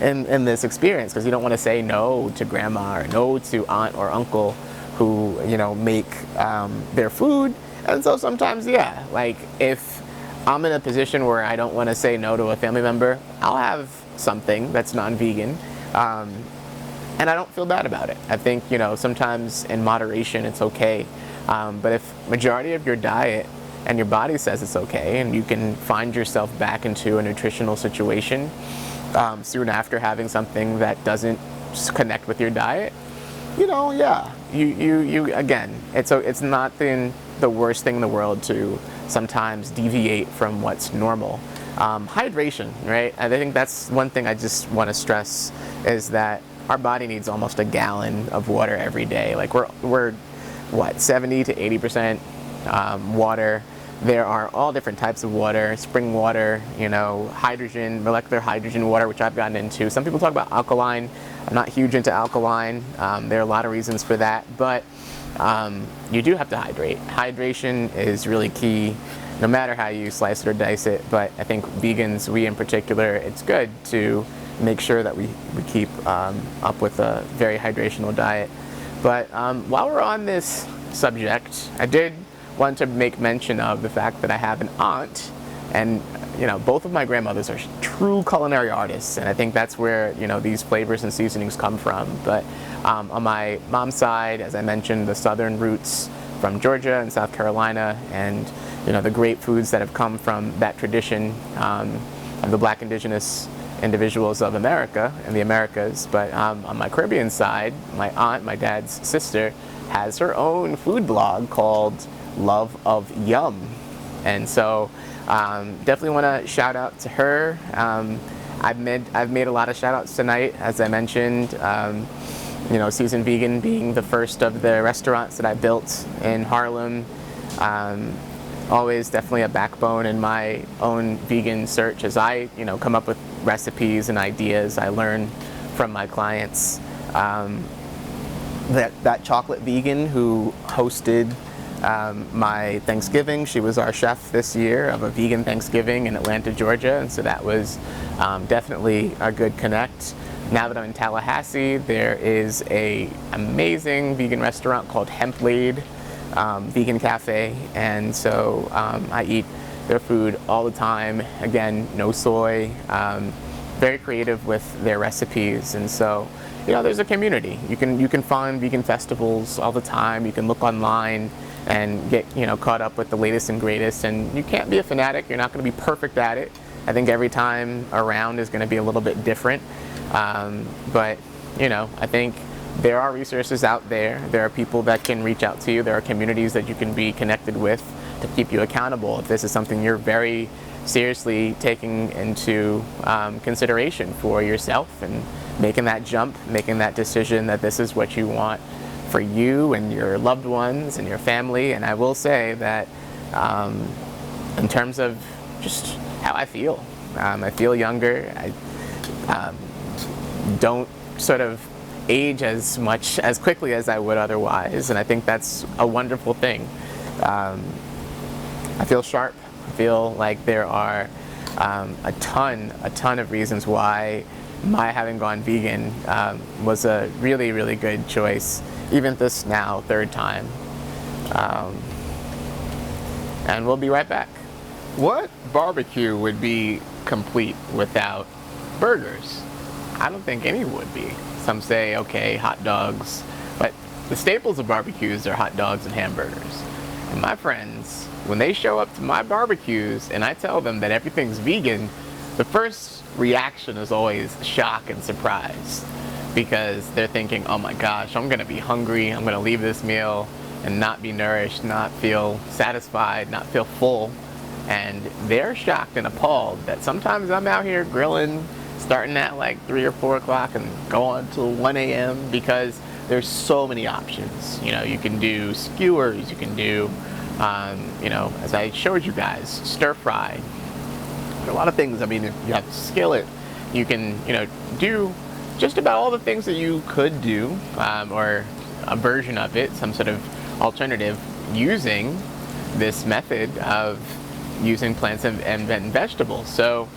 in this experience? Because you don't want to say no to grandma or no to aunt or uncle who, make their food. And so sometimes, yeah, like if I'm in a position where I don't want to say no to a family member, I'll have something that's non-vegan. And I don't feel bad about it. I think, sometimes in moderation it's okay. But if majority of your diet and your body says it's okay, and you can find yourself back into a nutritional situation soon after having something that doesn't connect with your diet, yeah, you again, it's not the worst thing in the world to sometimes deviate from what's normal. Hydration, right? I think that's one thing I just want to stress, is that our body needs almost a gallon of water every day. Like we're 70 to 80% water. There are all different types of water, spring water, hydrogen, molecular hydrogen water, which I've gotten into. Some people talk about alkaline. I'm not huge into alkaline. There are a lot of reasons for that, but you do have to hydrate. Hydration is really key, no matter how you slice it or dice it. But I think vegans, we in particular, it's good to make sure that we keep up with a very hydrational diet. But while we're on this subject, I did want to make mention of the fact that I have an aunt, and both of my grandmothers are true culinary artists, and I think that's where these flavors and seasonings come from. But on my mom's side, as I mentioned, the southern roots from Georgia and South Carolina, and the great foods that have come from that tradition of the Black indigenous individuals of America and the Americas. But on my Caribbean side, my aunt, my dad's sister, has her own food blog called Love of Yum. And so definitely want to shout out to her. I've made a lot of shout outs tonight, as I mentioned. Seasoned Vegan being the first of the restaurants that I built in Harlem. Always definitely a backbone in my own vegan search as I, come up with recipes and ideas I learn from my clients. That chocolate vegan who hosted my Thanksgiving, she was our chef this year of a vegan Thanksgiving in Atlanta, Georgia, and so that was definitely a good connect. Now that I'm in Tallahassee, there is a amazing vegan restaurant called Hemplade Vegan Cafe, and so I eat their food all the time. Again, no soy, very creative with their recipes. And so, there's a community. You can find vegan festivals all the time. You can look online and get, caught up with the latest and greatest. And you can't be a fanatic. You're not going to be perfect at it. I think every time around is going to be a little bit different. But, I think there are resources out there. There are people that can reach out to you. There are communities that you can be connected with to keep you accountable if this is something you're very seriously taking into consideration for yourself and making that jump, making that decision that this is what you want for you and your loved ones and your family. And I will say that in terms of just how I feel younger. I don't sort of age as quickly as I would otherwise, and I think that's a wonderful thing. I feel sharp. I feel like there are a ton of reasons why my having gone vegan was a really, really good choice, even this now third time. And we'll be right back. What barbecue would be complete without burgers? I don't think any would be. Some say, okay, hot dogs, but the staples of barbecues are hot dogs and hamburgers. And my friends, when they show up to my barbecues and I tell them that everything's vegan, the first reaction is always shock and surprise, because they're thinking, oh my gosh, I'm gonna be hungry, I'm gonna leave this meal and not be nourished, not feel satisfied, not feel full. And they're shocked and appalled that sometimes I'm out here grilling, starting at like 3 or 4 o'clock and go on till 1 a.m. because there's so many options. You can do skewers, you can do, as I showed you guys, stir fry. There are a lot of things. I mean, if you have skillet, you can, do just about all the things that you could do, or a version of it, some sort of alternative using this method of using plants and vegetables. So,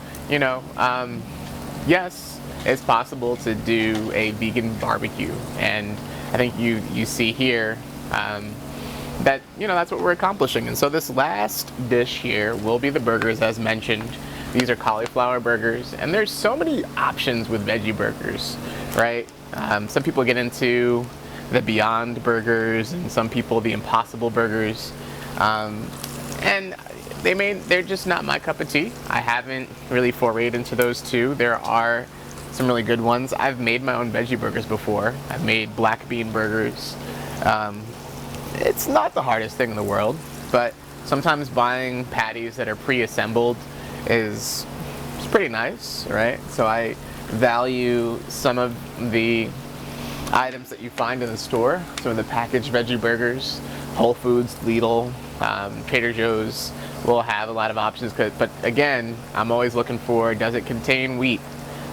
yes, it's possible to do a vegan barbecue, and I think you see here that that's what we're accomplishing. And so this last dish here will be the burgers, as mentioned. These are cauliflower burgers, and there's so many options with veggie burgers, right? Some people get into the Beyond burgers, and some people the Impossible burgers, and they're just not my cup of tea. I haven't really forayed into those two. There are some really good ones. I've made my own veggie burgers before. I've made black bean burgers. It's not the hardest thing in the world, but sometimes buying patties that are pre-assembled is pretty nice, right? So I value some of the items that you find in the store, some of the packaged veggie burgers. Whole Foods, Lidl, Trader Joe's will have a lot of options, but again, I'm always looking for, does it contain wheat?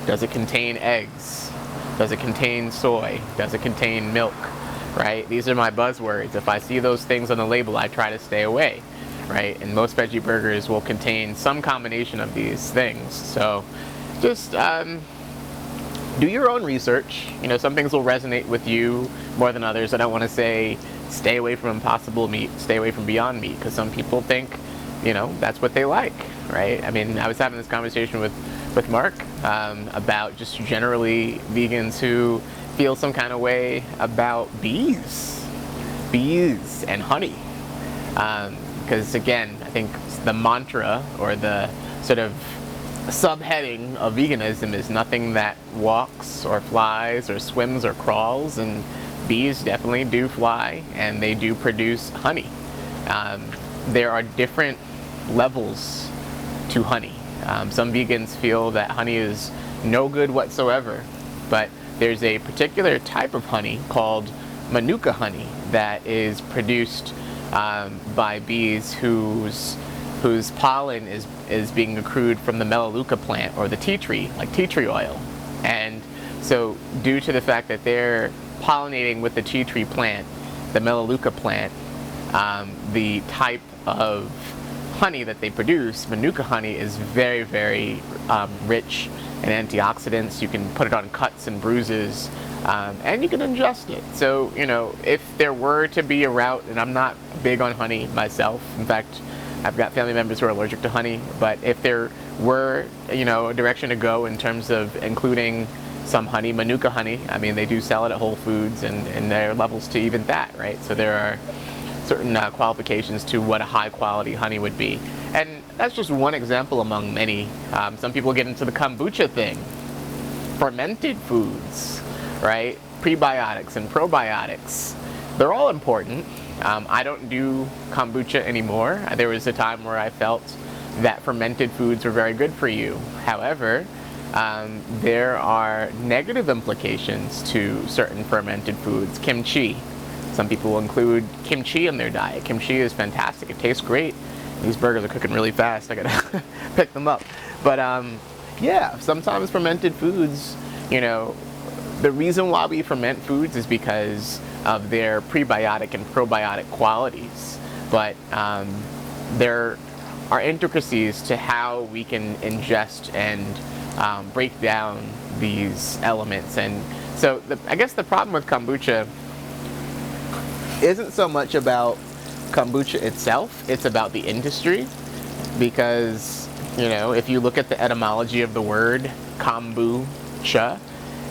Does it contain eggs? Does it contain soy? Does it contain milk? Right? These are my buzzwords. If I see those things on the label, I try to stay away, right? And most veggie burgers will contain some combination of these things. So just do your own research. Some things will resonate with you more than others. I don't want to say stay away from Impossible meat, stay away from Beyond Meat, because some people think, that's what they like, right? I mean, I was having this conversation with Mark about just generally vegans who feel some kind of way about bees and honey. Because again, I think the mantra or the sort of subheading of veganism is nothing that walks or flies or swims or crawls, and bees definitely do fly and they do produce honey. There are different levels to honey. Some vegans feel that honey is no good whatsoever, but there's a particular type of honey called Manuka honey that is produced by bees whose pollen is being accrued from the Melaleuca plant or the tea tree, like tea tree oil. And so due to the fact that they're pollinating with the tea tree plant, the Melaleuca plant, the type of honey that they produce, Manuka honey, is very, very rich in antioxidants. You can put it on cuts and bruises, and you can ingest it. So, if there were to be a route, and I'm not big on honey myself, in fact, I've got family members who are allergic to honey, but if there were, a direction to go in terms of including some honey, Manuka honey, I mean, they do sell it at Whole Foods, and there are levels to even that, right? So there are certain qualifications to what a high quality honey would be. And that's just one example among many. Some people get into the kombucha thing. Fermented foods, right? Prebiotics and probiotics. They're all important. I don't do kombucha anymore. There was a time where I felt that fermented foods were very good for you. However, there are negative implications to certain fermented foods. Kimchi. Some people will include kimchi in their diet. Kimchi is fantastic. It tastes great. These burgers are cooking really fast. I gotta pick them up. But yeah, sometimes fermented foods, the reason why we ferment foods is because of their prebiotic and probiotic qualities. But there are intricacies to how we can ingest and break down these elements. And so I guess the problem with kombucha isn't so much about kombucha itself, it's about the industry. Because, if you look at the etymology of the word kombucha,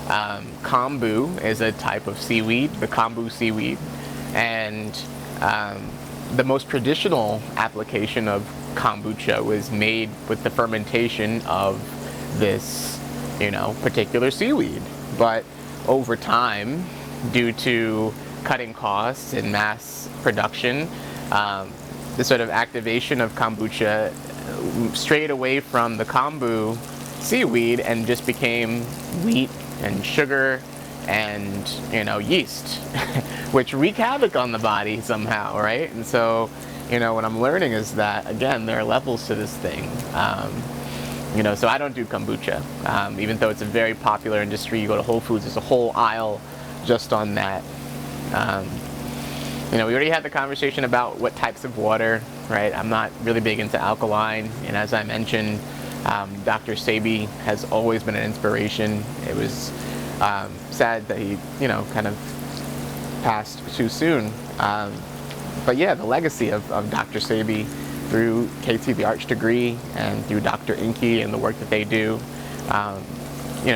kombu is a type of seaweed, the kombu seaweed, and the most traditional application of kombucha was made with the fermentation of this, particular seaweed. But over time, due to cutting costs and mass production, the sort of activation of kombucha strayed away from the kombu seaweed and just became wheat and sugar and yeast, which wreak havoc on the body somehow, right? And so what I'm learning is that, again, there are levels to this thing. So I don't do kombucha, even though it's a very popular industry. You go to Whole Foods, there's a whole aisle just on that. We already had the conversation about what types of water, right? I'm not really big into alkaline, and as I mentioned, Dr. Sebi has always been an inspiration. It was sad that he, kind of passed too soon. But yeah, the legacy of Dr. Sebi through KT the Arch degree and through Dr. Inky and the work that they do,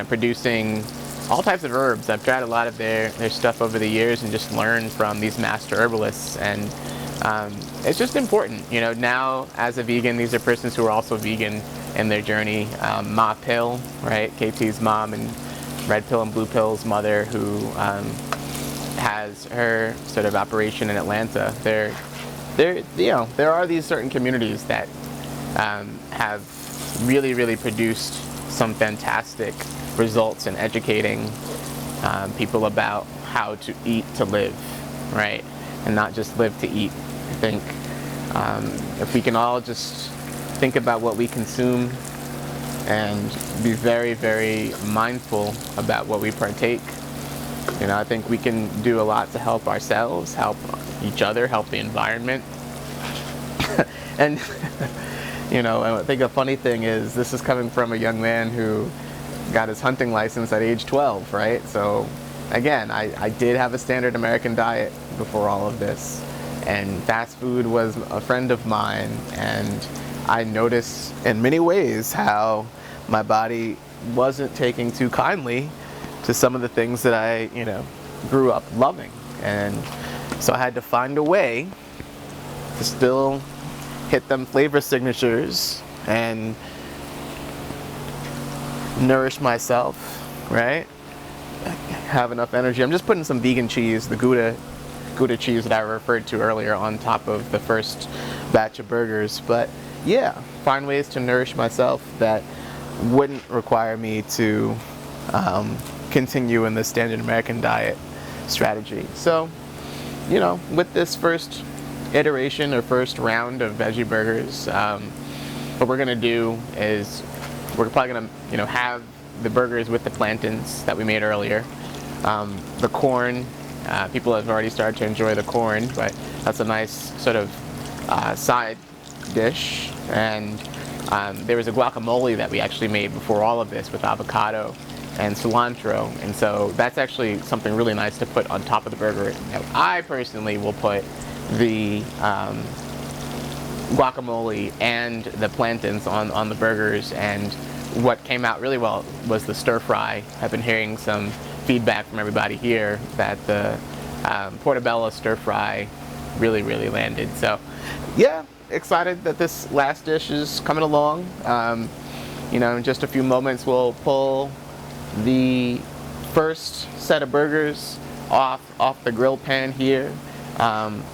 producing all types of herbs. I've tried a lot of their stuff over the years and just learned from these master herbalists, and it's just important. Now as a vegan, these are persons who are also vegan in their journey. Ma Pill, right, KT's mom, and Red Pill and Blue Pill's mother, who has her sort of operation in Atlanta. There are these certain communities that have really produced some fantastic results in educating people about how to eat to live, right? And not just live to eat. I think if we can all just think about what we consume and be very, very mindful about what we partake, I think we can do a lot to help ourselves, help each other, help the environment. And I think a funny thing is, this is coming from a young man who got his hunting license at age 12, right? So again, I did have a standard American diet before all of this, and fast food was a friend of mine, and I noticed in many ways how my body wasn't taking too kindly to some of the things that I, grew up loving. And so I had to find a way to still hit them flavor signatures and nourish myself, right? Have enough energy. I'm just putting some vegan cheese, the Gouda cheese that I referred to earlier, on top of the first batch of burgers. But yeah, find ways to nourish myself that wouldn't require me to continue in the standard American diet strategy. So, with this first iteration or first round of veggie burgers, what we're gonna do is we're probably gonna have the burgers with the plantains that we made earlier. The corn, people have already started to enjoy the corn, but that's a nice sort of side dish. And there was a guacamole that we actually made before all of this with avocado and cilantro, and so that's actually something really nice to put on top of the burger. Now, I personally will put the guacamole and the plantains on the burgers, and what came out really well was the stir fry. I've been hearing some feedback from everybody here that the portobello stir fry really landed. So yeah, excited that this last dish is coming along. You know, in just a few moments we'll pull the first set of burgers off the grill pan here.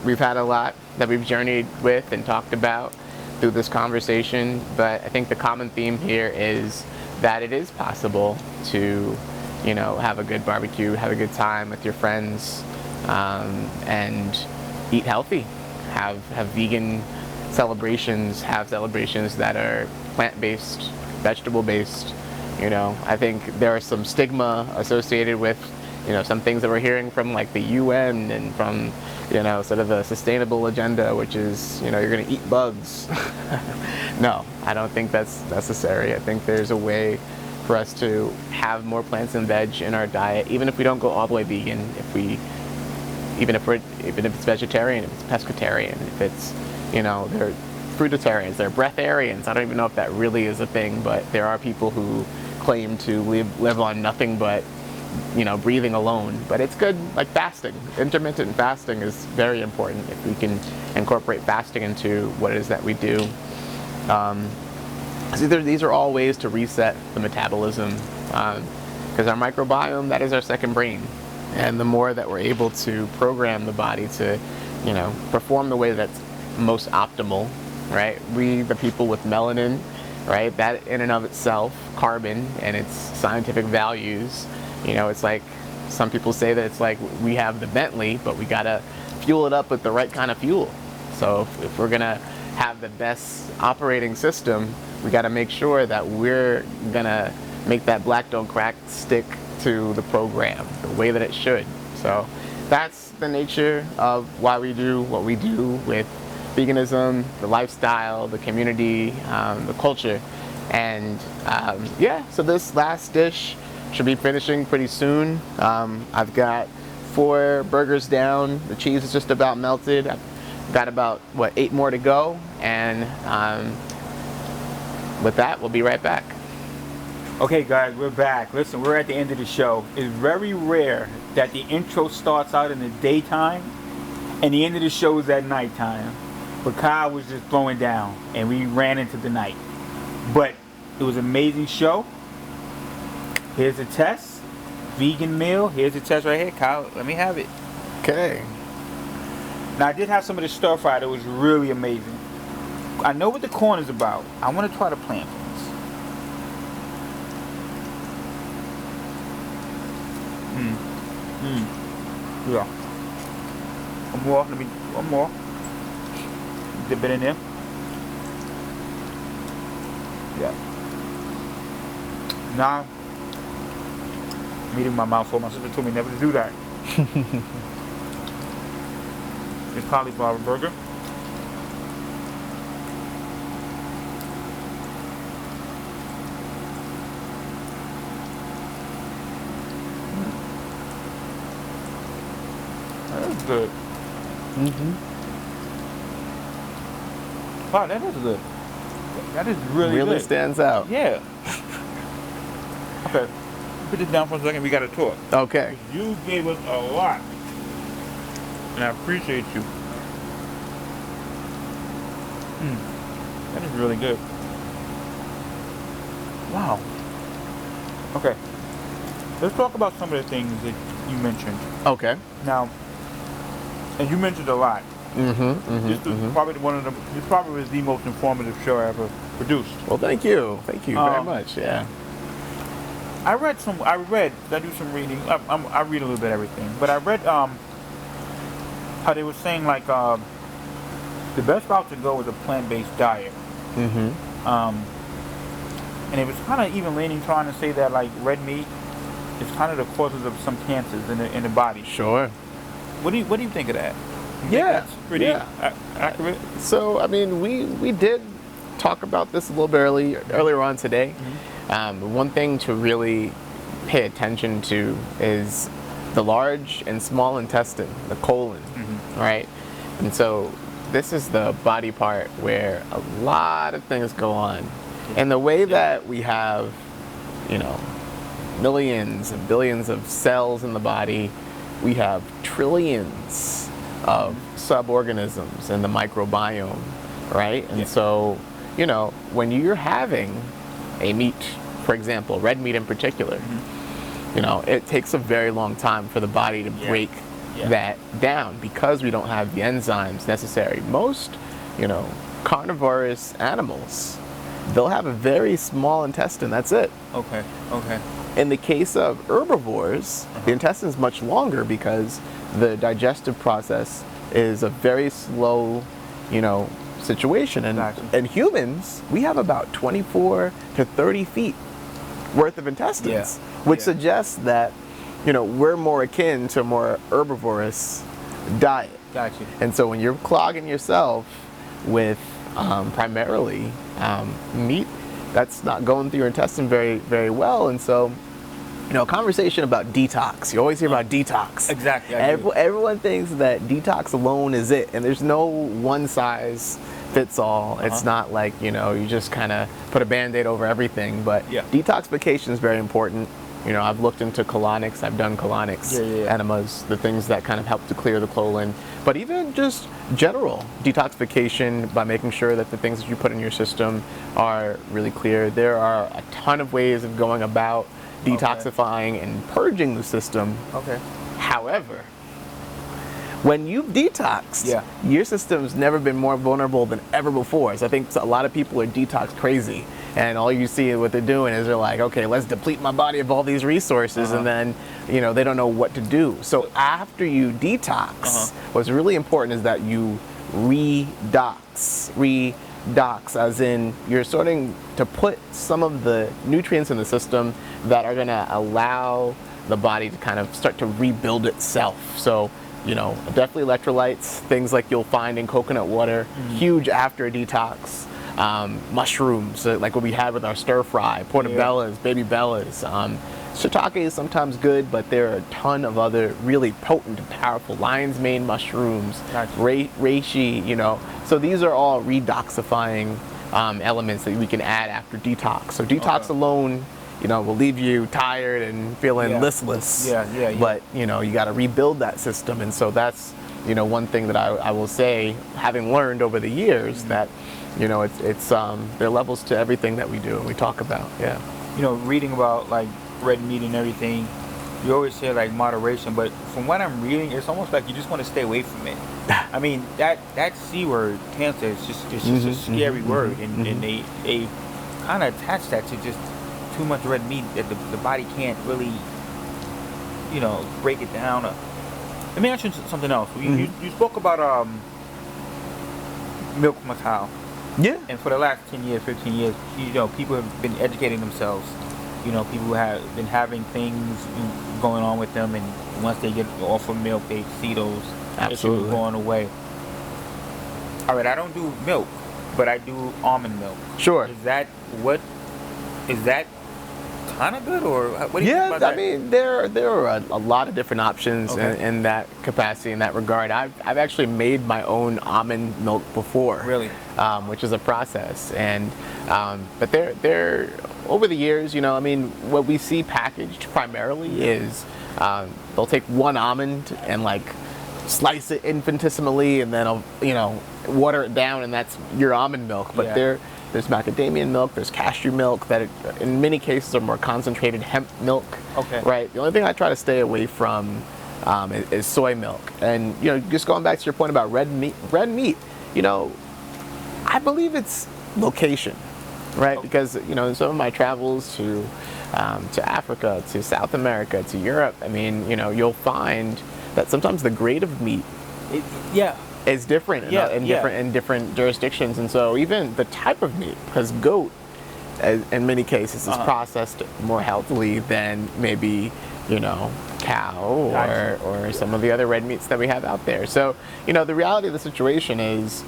We've had a lot that we've journeyed with and talked about through this conversation, but I think the common theme here is that it is possible to, you know, have a good barbecue, have a good time with your friends, and eat healthy, have vegan celebrations, have celebrations that are plant-based, vegetable-based. You know, I think there are some stigma associated with, you know, some things that we're hearing from like the UN and from, you know, sort of the sustainable agenda, which is, you know, you're going to eat bugs. No, I don't think that's necessary. I think there's a way for us to have more plants and veg in our diet, even if we don't go all the way vegan. Even if it's vegetarian, if it's pescatarian, if it's, you know, they're fruitarians, they're breatharians. I don't even know if that really is a thing, but there are people who claim to live on nothing but, you know, breathing alone. But it's good, like fasting. Intermittent fasting is very important if we can incorporate fasting into what it is that we do. These are all ways to reset the metabolism, because our microbiome, that is our second brain. And the more that we're able to program the body to, you know, perform the way that's most optimal, right? We, the people with melanin, right? That in and of itself, carbon and its scientific values, you know, it's like, some people say that it's like we have the Bentley, but we gotta fuel it up with the right kind of fuel. So if we're gonna have the best operating system, we gotta make sure that we're gonna make that black don't crack stick to the program the way that it should. So that's the nature of why we do what we do with veganism, the lifestyle, the community, the culture. And yeah, so this last dish should be finishing pretty soon. I've got 4 burgers down. The cheese is just about melted. I've got about, 8 more to go. And with that, we'll be right back. Okay guys, we're back. Listen, we're at the end of the show. It's very rare that the intro starts out in the daytime and the end of the show is at nighttime. But Kyle was just throwing down and we ran into the night. But it was an amazing show. Here's a test. Vegan meal. Here's the test right here. Kyle, let me have it. Okay. Now I did have some of the stir fry that was really amazing. I know what the corn is about. I want to try the plantains. Yeah. One more. One more. Dip it in there. Yeah. Now, I'm eating my mouth full. My sister told me never to do that. It's cauliflower burger. That's good. Wow, that is good. That is really good. Really stands out. Yeah. Okay. Put this down for a second. We got to talk. Okay. You gave us a lot. And I appreciate you. That is really good. Wow. Okay. Let's talk about some of the things that you mentioned. Okay. Now, and you mentioned a lot. This is probably this probably was the most informative show I ever produced. Well, thank you. Thank you very much. Yeah. I do some reading. I read a little bit of everything, but I read how they were saying like the best route to go was a plant-based diet. And it was kind of even leaning trying to say that like red meat is kind of the causes of some cancers in the body. Sure. What do you think of that? Yeah, that's pretty accurate. So I mean, we did talk about this a little bit earlier on today. One thing to really pay attention to is the large and small intestine, the colon, right? And so this is the body part where a lot of things go on. And the way that we have, you know, millions and billions of cells in the body, we have trillions of suborganisms in the microbiome, right? And so, you know, when you're having a meat, for example, red meat in particular, you know, it takes a very long time for the body to break that down because we don't have the enzymes necessary. Most, you know, carnivorous animals, they'll have a very small intestine, that's it. Okay. In the case of herbivores, the intestine is much longer because the digestive process is a very slow, you know, situation. And humans, we have about 24 to 30 feet worth of intestines, which suggests that, you know, we're more akin to a more herbivorous diet. Gotcha. And so when you're clogging yourself with primarily meat, that's not going through your intestine very, very well. And so, you know, a conversation about detox. You always hear about detox. Exactly. Everyone thinks that detox alone is it, and there's no one size fits all. It's not like, you know, you just kind of put a Band-Aid over everything. But detoxification is very important. You know, I've looked into colonics. I've done colonics enemas, the things that kind of help to clear the colon. But even just general detoxification by making sure that the things that you put in your system are really clear. There are a ton of ways of going about detoxifying and purging the system. However, when you've detoxed, your system's never been more vulnerable than ever before. So I think a lot of people are detox crazy. And all you see what they're doing is they're like, okay, let's deplete my body of all these resources, and then, you know, they don't know what to do. So after you detox, what's really important is that you redox. Redox, as in you're starting to put some of the nutrients in the system that are going to allow the body to kind of start to rebuild itself. So, you know, definitely electrolytes, things like you'll find in coconut water, huge after a detox. Mushrooms, like what we had with our stir fry, portobellas, baby bellas. Shiitake is sometimes good, but there are a ton of other really potent and powerful lion's mane mushrooms, reishi, you know. So these are all redoxifying elements that we can add after detox. So detox alone, you know, will leave you tired and feeling listless. But, you know, you got to rebuild that system. And so that's, you know, one thing that I will say, having learned over the years, that, you know, it's there are levels to everything that we do and we talk about. You know, reading about like red meat and everything, you always say like moderation, but from what I'm reading, it's almost like you just want to stay away from it. I mean, that C word, cancer, is just a scary word, and they kind of attach that to just too much red meat that the body can't really, you know, break it down. Let me ask you something else. You spoke about milk matau. And for the last 10 years, 15 years, you know, people have been educating themselves. You know, people have been having things going on with them, and once they get off of milk, they see those issues going away. All right, I don't do milk, but I do almond milk. Is that kind of good, or what do you think about that? I mean, there are a lot of different options in that capacity, in that regard. I've actually made my own almond milk before, which is a process. And but they're over the years, you know, I mean, what we see packaged primarily is they'll take one almond and like slice it infinitesimally, and then you know, water it down, and that's your almond milk. But there's macadamia milk, there's cashew milk that in many cases are more concentrated hemp milk. Right. The only thing I try to stay away from is soy milk. And, you know, just going back to your point about red meat, you know, I believe it's location, right? Because, you know, in some of my travels to Africa, to South America, to Europe, I mean, you know, you'll find that sometimes the grade of meat is different in different jurisdictions. And so even the type of meat, because goat in many cases is processed more healthily than maybe, you know, cow or some of the other red meats that we have out there. So, you know, the reality of the situation is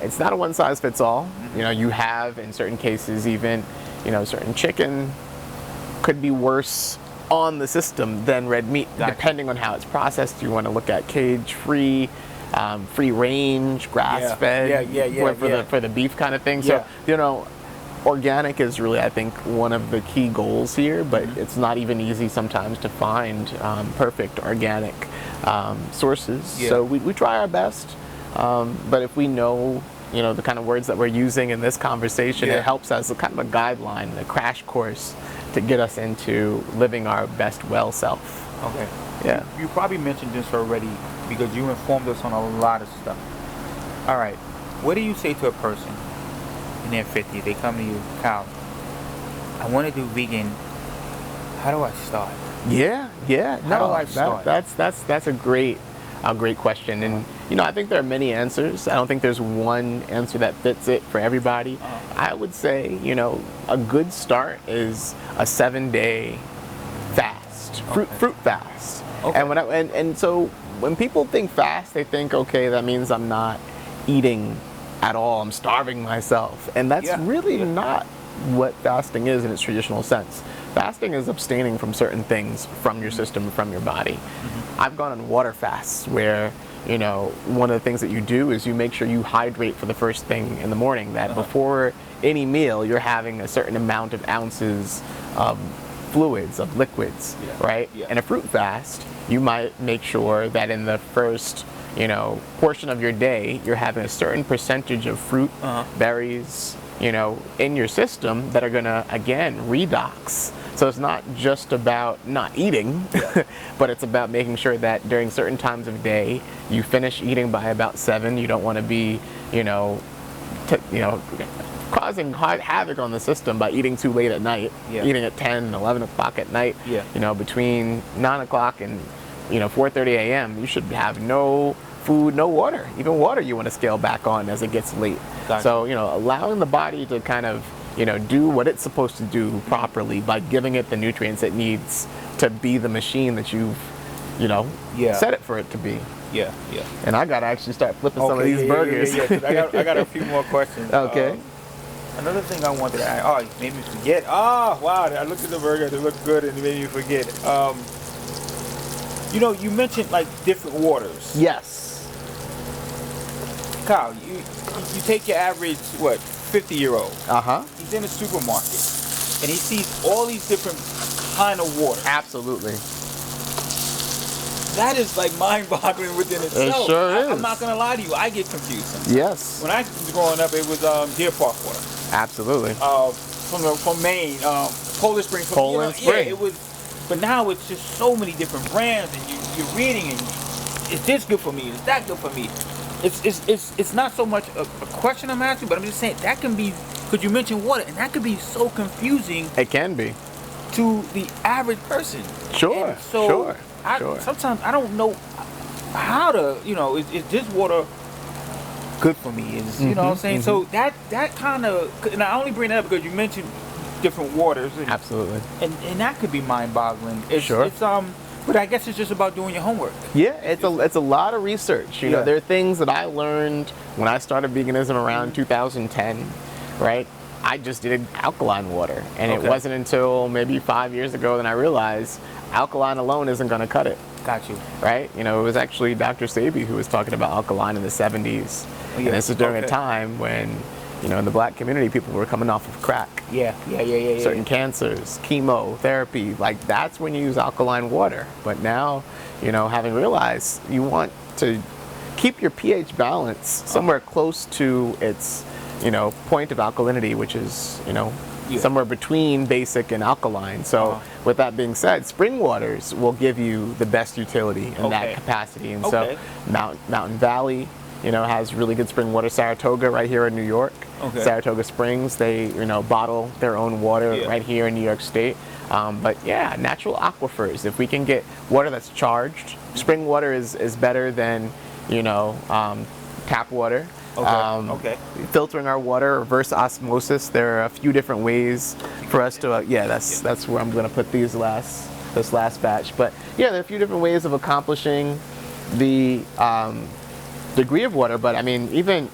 it's not a one size fits all. You know, you have in certain cases even, you know, certain chicken could be worse on the system than red meat, depending on how it's processed. You want to look at cage-free free range, grass fed, for the beef kind of thing. So organic is really, I think, one of the key goals here, but it's not even easy sometimes to find perfect organic sources. So we try our best, but if we know, the kind of words that we're using in this conversation, it helps as a kind of a guideline, a crash course to get us into living our best well self. Okay. Yeah. You probably mentioned this already because you informed us on a lot of stuff. All right. What do you say to a person in their 50s? They come to you, Kyle, I want to do vegan. How do I start? Yeah. How do I start? That's a great question, and I think there are many answers. I don't think there's one answer that fits it for everybody. I would say, a good start is a 7-day fast, fruit fast. Okay. And so when people think fast, they think, okay, that means I'm not eating at all. I'm starving myself, and that's really not what fasting is in its traditional sense. Fasting is abstaining from certain things from your system, from your body. I've gone on water fasts where, one of the things that you do is you make sure you hydrate for the first thing in the morning, that before any meal, you're having a certain amount of ounces of fluids, of liquids, right? In a fruit fast, you might make sure that in the first, portion of your day, you're having a certain percentage of fruit, berries, in your system that are gonna, again, redox. So it's not just about not eating, but it's about making sure that during certain times of day, you finish eating by about 7. You don't want to be, causing havoc on the system by eating too late at night, eating at 10, 11 o'clock at night. Between 9 o'clock and 4:30 a.m., you should have no food, no water. Even water you want to scale back on as it gets late. Exactly. So, allowing the body to kind of, do what it's supposed to do properly by giving it the nutrients it needs to be the machine that you've, set it for it to be. Yeah. And I got to actually start flipping some of these burgers. I got a few more questions. Okay. Another thing I wanted to ask, it made me forget. Oh, wow, I looked at the burger, they looked good, and it made me forget. You mentioned, like, different waters. Yes. Kyle, you take your average, 50-year-old. He's in a supermarket, and he sees all these different kind of water. Absolutely. That is, like, mind-boggling within itself. It sure is. I'm not going to lie to you, I get confused sometimes. Yes. When I was growing up, it was Deer Park water. Absolutely. From Maine, Poland Spring. Poland Spring. Yeah, it was. But now it's just so many different brands, and you're reading, and is this good for me? Is that good for me? It's not so much a question I'm asking, but I'm just saying that can be, because you mentioned water, and that could be so confusing. It can be. To the average person. Sure. And so sometimes I don't know how to, is this water good for me? You know what I'm saying? So that kind of, and I only bring that up because you mentioned different waters. And, absolutely. And that could be mind-boggling. It's but I guess it's just about doing your homework. Yeah, it's a lot of research. There are things that I learned when I started veganism around 2010, right? I just did alkaline water, and it wasn't until maybe 5 years ago that I realized alkaline alone isn't going to cut it. Got you. Right? It was actually Dr. Sabi who was talking about alkaline in the 70s. And this is during a time when, in the black community, people were coming off of crack. Certain cancers, chemotherapy, like that's when you use alkaline water. But now, having realized you want to keep your pH balance somewhere close to its, point of alkalinity, which is, somewhere between basic and alkaline. So with that being said, spring waters will give you the best utility in that capacity. And so Mountain Valley, has really good spring water. Saratoga right here in New York. Saratoga Springs, they, bottle their own water right here in New York State. But yeah, natural aquifers. If we can get water that's charged, spring water is better than, tap water. Filtering our water, reverse osmosis. There are a few different ways for us to. That's where I'm going to put this last batch. But yeah, there are a few different ways of accomplishing the degree of water. But I mean, even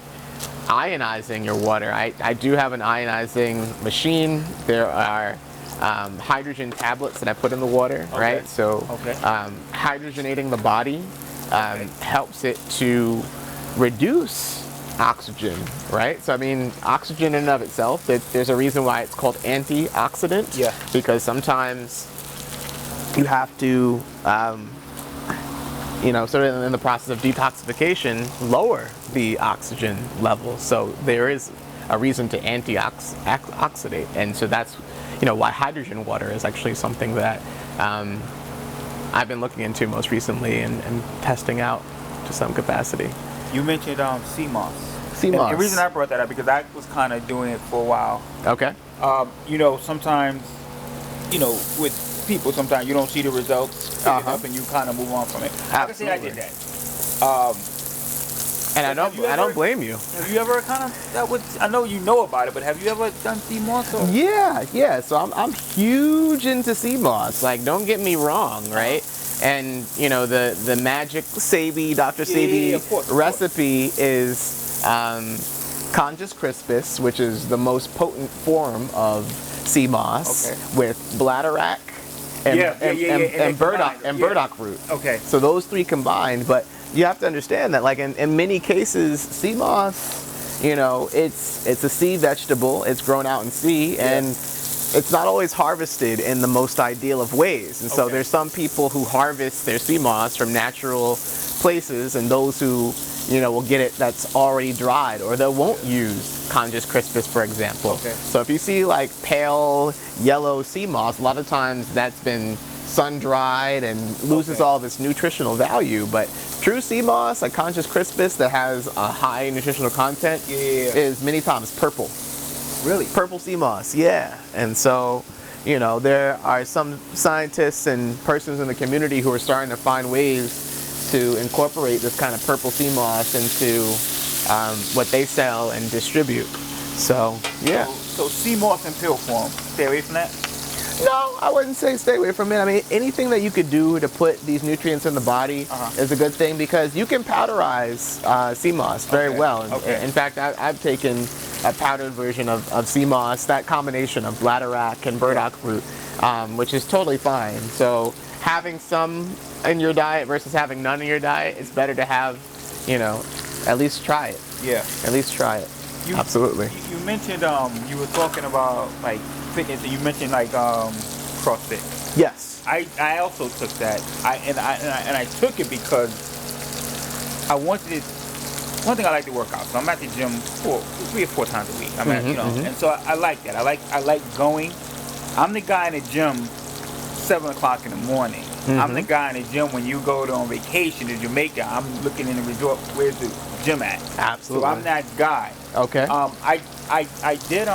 ionizing your water. I do have an ionizing machine. There are hydrogen tablets that I put in the water, right? So hydrogenating the body helps it to reduce oxygen, right? So I mean, oxygen in and of itself, there's a reason why it's called antioxidant. Yeah. Because sometimes you have to, sort of in the process of detoxification, lower the oxygen level. So there is a reason to antioxidate, and so that's why hydrogen water is actually something that I've been looking into most recently and testing out to some capacity. You mentioned sea moss. Sea moss. And the reason I brought that up because I was kind of doing it for a while. Okay. Sometimes, with people, sometimes you don't see the results pick it up and you kind of move on from it. I can say I did that. And I don't blame you. Have you ever I know you know about it, but have you ever done sea moss? Or? Yeah. So I'm huge into sea moss. Like, don't get me wrong, right? And the magic Dr. Sebi recipe is Conjus crispus, which is the most potent form of sea moss, with bladderwrack and burdock root. Okay. So those three combined, but you have to understand that, like in many cases, sea moss, it's a sea vegetable. It's grown out in sea, and it's not always harvested in the most ideal of ways. And so there's some people who harvest their sea moss from natural places, and those who will get it that's already dried, or they won't use Conjus crispus, for example. So if you see like pale yellow sea moss, a lot of times that's been sun dried and loses all of its nutritional value. But true sea moss, like Conjus crispus, that has a high nutritional content, is many times purple. Really? Purple sea moss, yeah. And so, there are some scientists and persons in the community who are starting to find ways to incorporate this kind of purple sea moss into what they sell and distribute. So, yeah. So sea moss in pill form, stay away from that? No, I wouldn't say stay away from it. I mean, anything that you could do to put these nutrients in the body is a good thing, because you can powderize sea moss very well. In fact, I've taken a powdered version of sea moss, that combination of bladderwrack and burdock root, which is totally fine. So having some in your diet versus having none in your diet, it's better to have, at least try it. Yeah. At least try it. Absolutely. You mentioned, you were talking about like fitness, and you mentioned like CrossFit. Yes. I also took that. I took it because I wanted it. One thing, I like to work out, so I'm at the gym 3 or 4 times a week. And so I like that. I like going. I'm the guy in the gym 7 o'clock in the morning. I'm the guy in the gym when you go on vacation to Jamaica. I'm looking in the resort. Where's the gym at? Absolutely. So I'm that guy. Okay. I did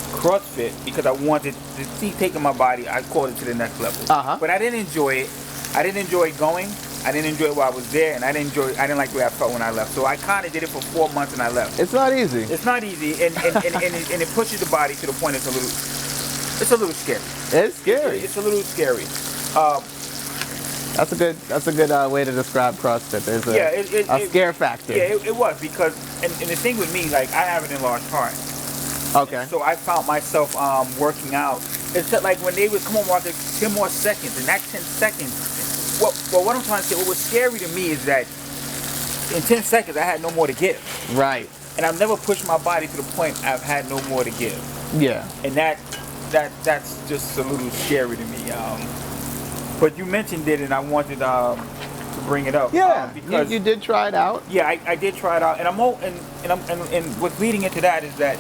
CrossFit because I wanted to see taking my body. I called it to the next level. But I didn't enjoy it. I didn't enjoy going. I didn't enjoy it while I was there, and I didn't like the way I felt when I left. So I kind of did it for 4 months and I left. It's not easy. It's not easy, and it pushes the body to the point it's a little scary. It's scary. It's a little scary. That's a good way to describe CrossFit. There's a scare factor. Yeah, it was, because and the thing with me, like, I have an enlarged heart. Okay. And so I found myself working out. It's like when they would come on, walk 10 more seconds, and that 10 seconds. Well, what I'm trying to say, what was scary to me is that in 10 seconds I had no more to give. Right. And I've never pushed my body to the point I've had no more to give. Yeah. And that's just a little scary to me. But you mentioned it, and I wanted to bring it up. Yeah. Because you did try it out. Yeah, I did try it out, and and what's leading into that is that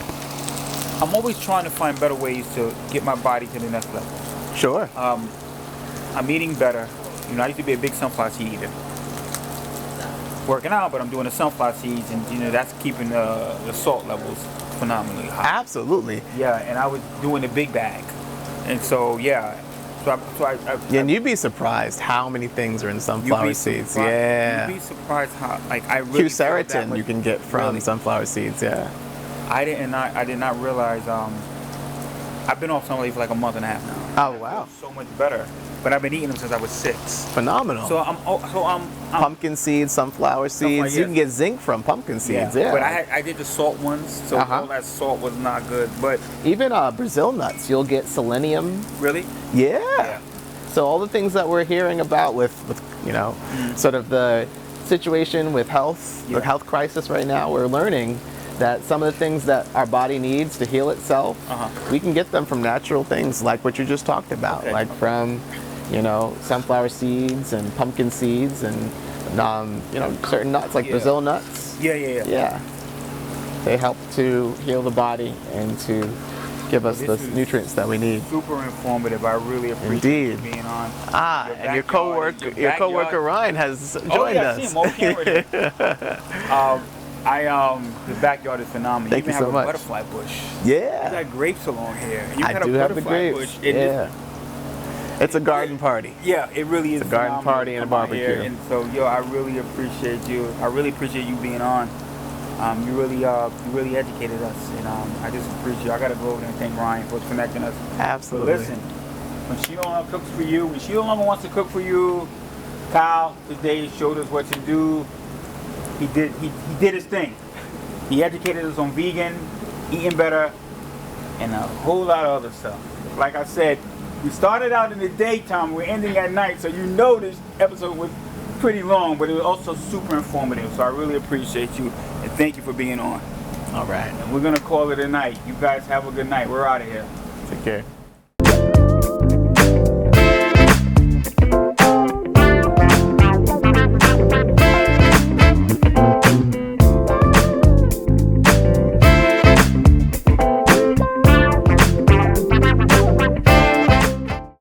I'm always trying to find better ways to get my body to the next level. Sure. I'm eating better. I used to be a big sunflower seed eater. Working out, but I'm doing the sunflower seeds, and that's keeping the salt levels phenomenally high. Absolutely. Yeah, and I was doing the big bag, and so yeah. And you'd be surprised how many things are in sunflower seeds. Yeah. You'd be surprised how I really. Q-Ceratin you can get from sunflower seeds. Yeah. I did not realize. I've been off sunflower for like a month and a half now. Oh wow. So much better. But I've been eating them since I was 6. Phenomenal. So I'm pumpkin seeds, sunflower seeds. You can get zinc from pumpkin seeds. Yeah. But I did the salt ones, so all that salt was not good. But even Brazil nuts, you'll get selenium. Really? Yeah. So all the things that we're hearing about with you know, sort of the situation with health, the health crisis right now, we're learning that some of the things that our body needs to heal itself, we can get them from natural things like what you just talked about, like from, you know, sunflower seeds and pumpkin seeds and, you know, certain nuts like Brazil nuts. Yeah. They help to heal the body and to give us the nutrients that we need. Super informative. I really appreciate you being on. And your coworker Ryan has joined us. I see him on camera. The backyard is phenomenal. Thank you so much. A butterfly bush. Yeah. You got grapes along here. I do have the grapes. It's a garden party. Yeah, it really is. It's a garden party and a barbecue. And so, I really appreciate you. I really appreciate you being on. You really educated us, and I just appreciate. I gotta go over there and thank Ryan for connecting us. Absolutely. But listen, when she no longer cooks for you, when she no longer wants to cook for you, Kyle today showed us what to do. He did his thing. He educated us on vegan, eating better, and a whole lot of other stuff. Like I said, we started out in the daytime, we're ending at night, so you know this episode was pretty long, but it was also super informative. So I really appreciate you, and thank you for being on. All right. And we're gonna call it a night. You guys have a good night. We're out of here. Take care.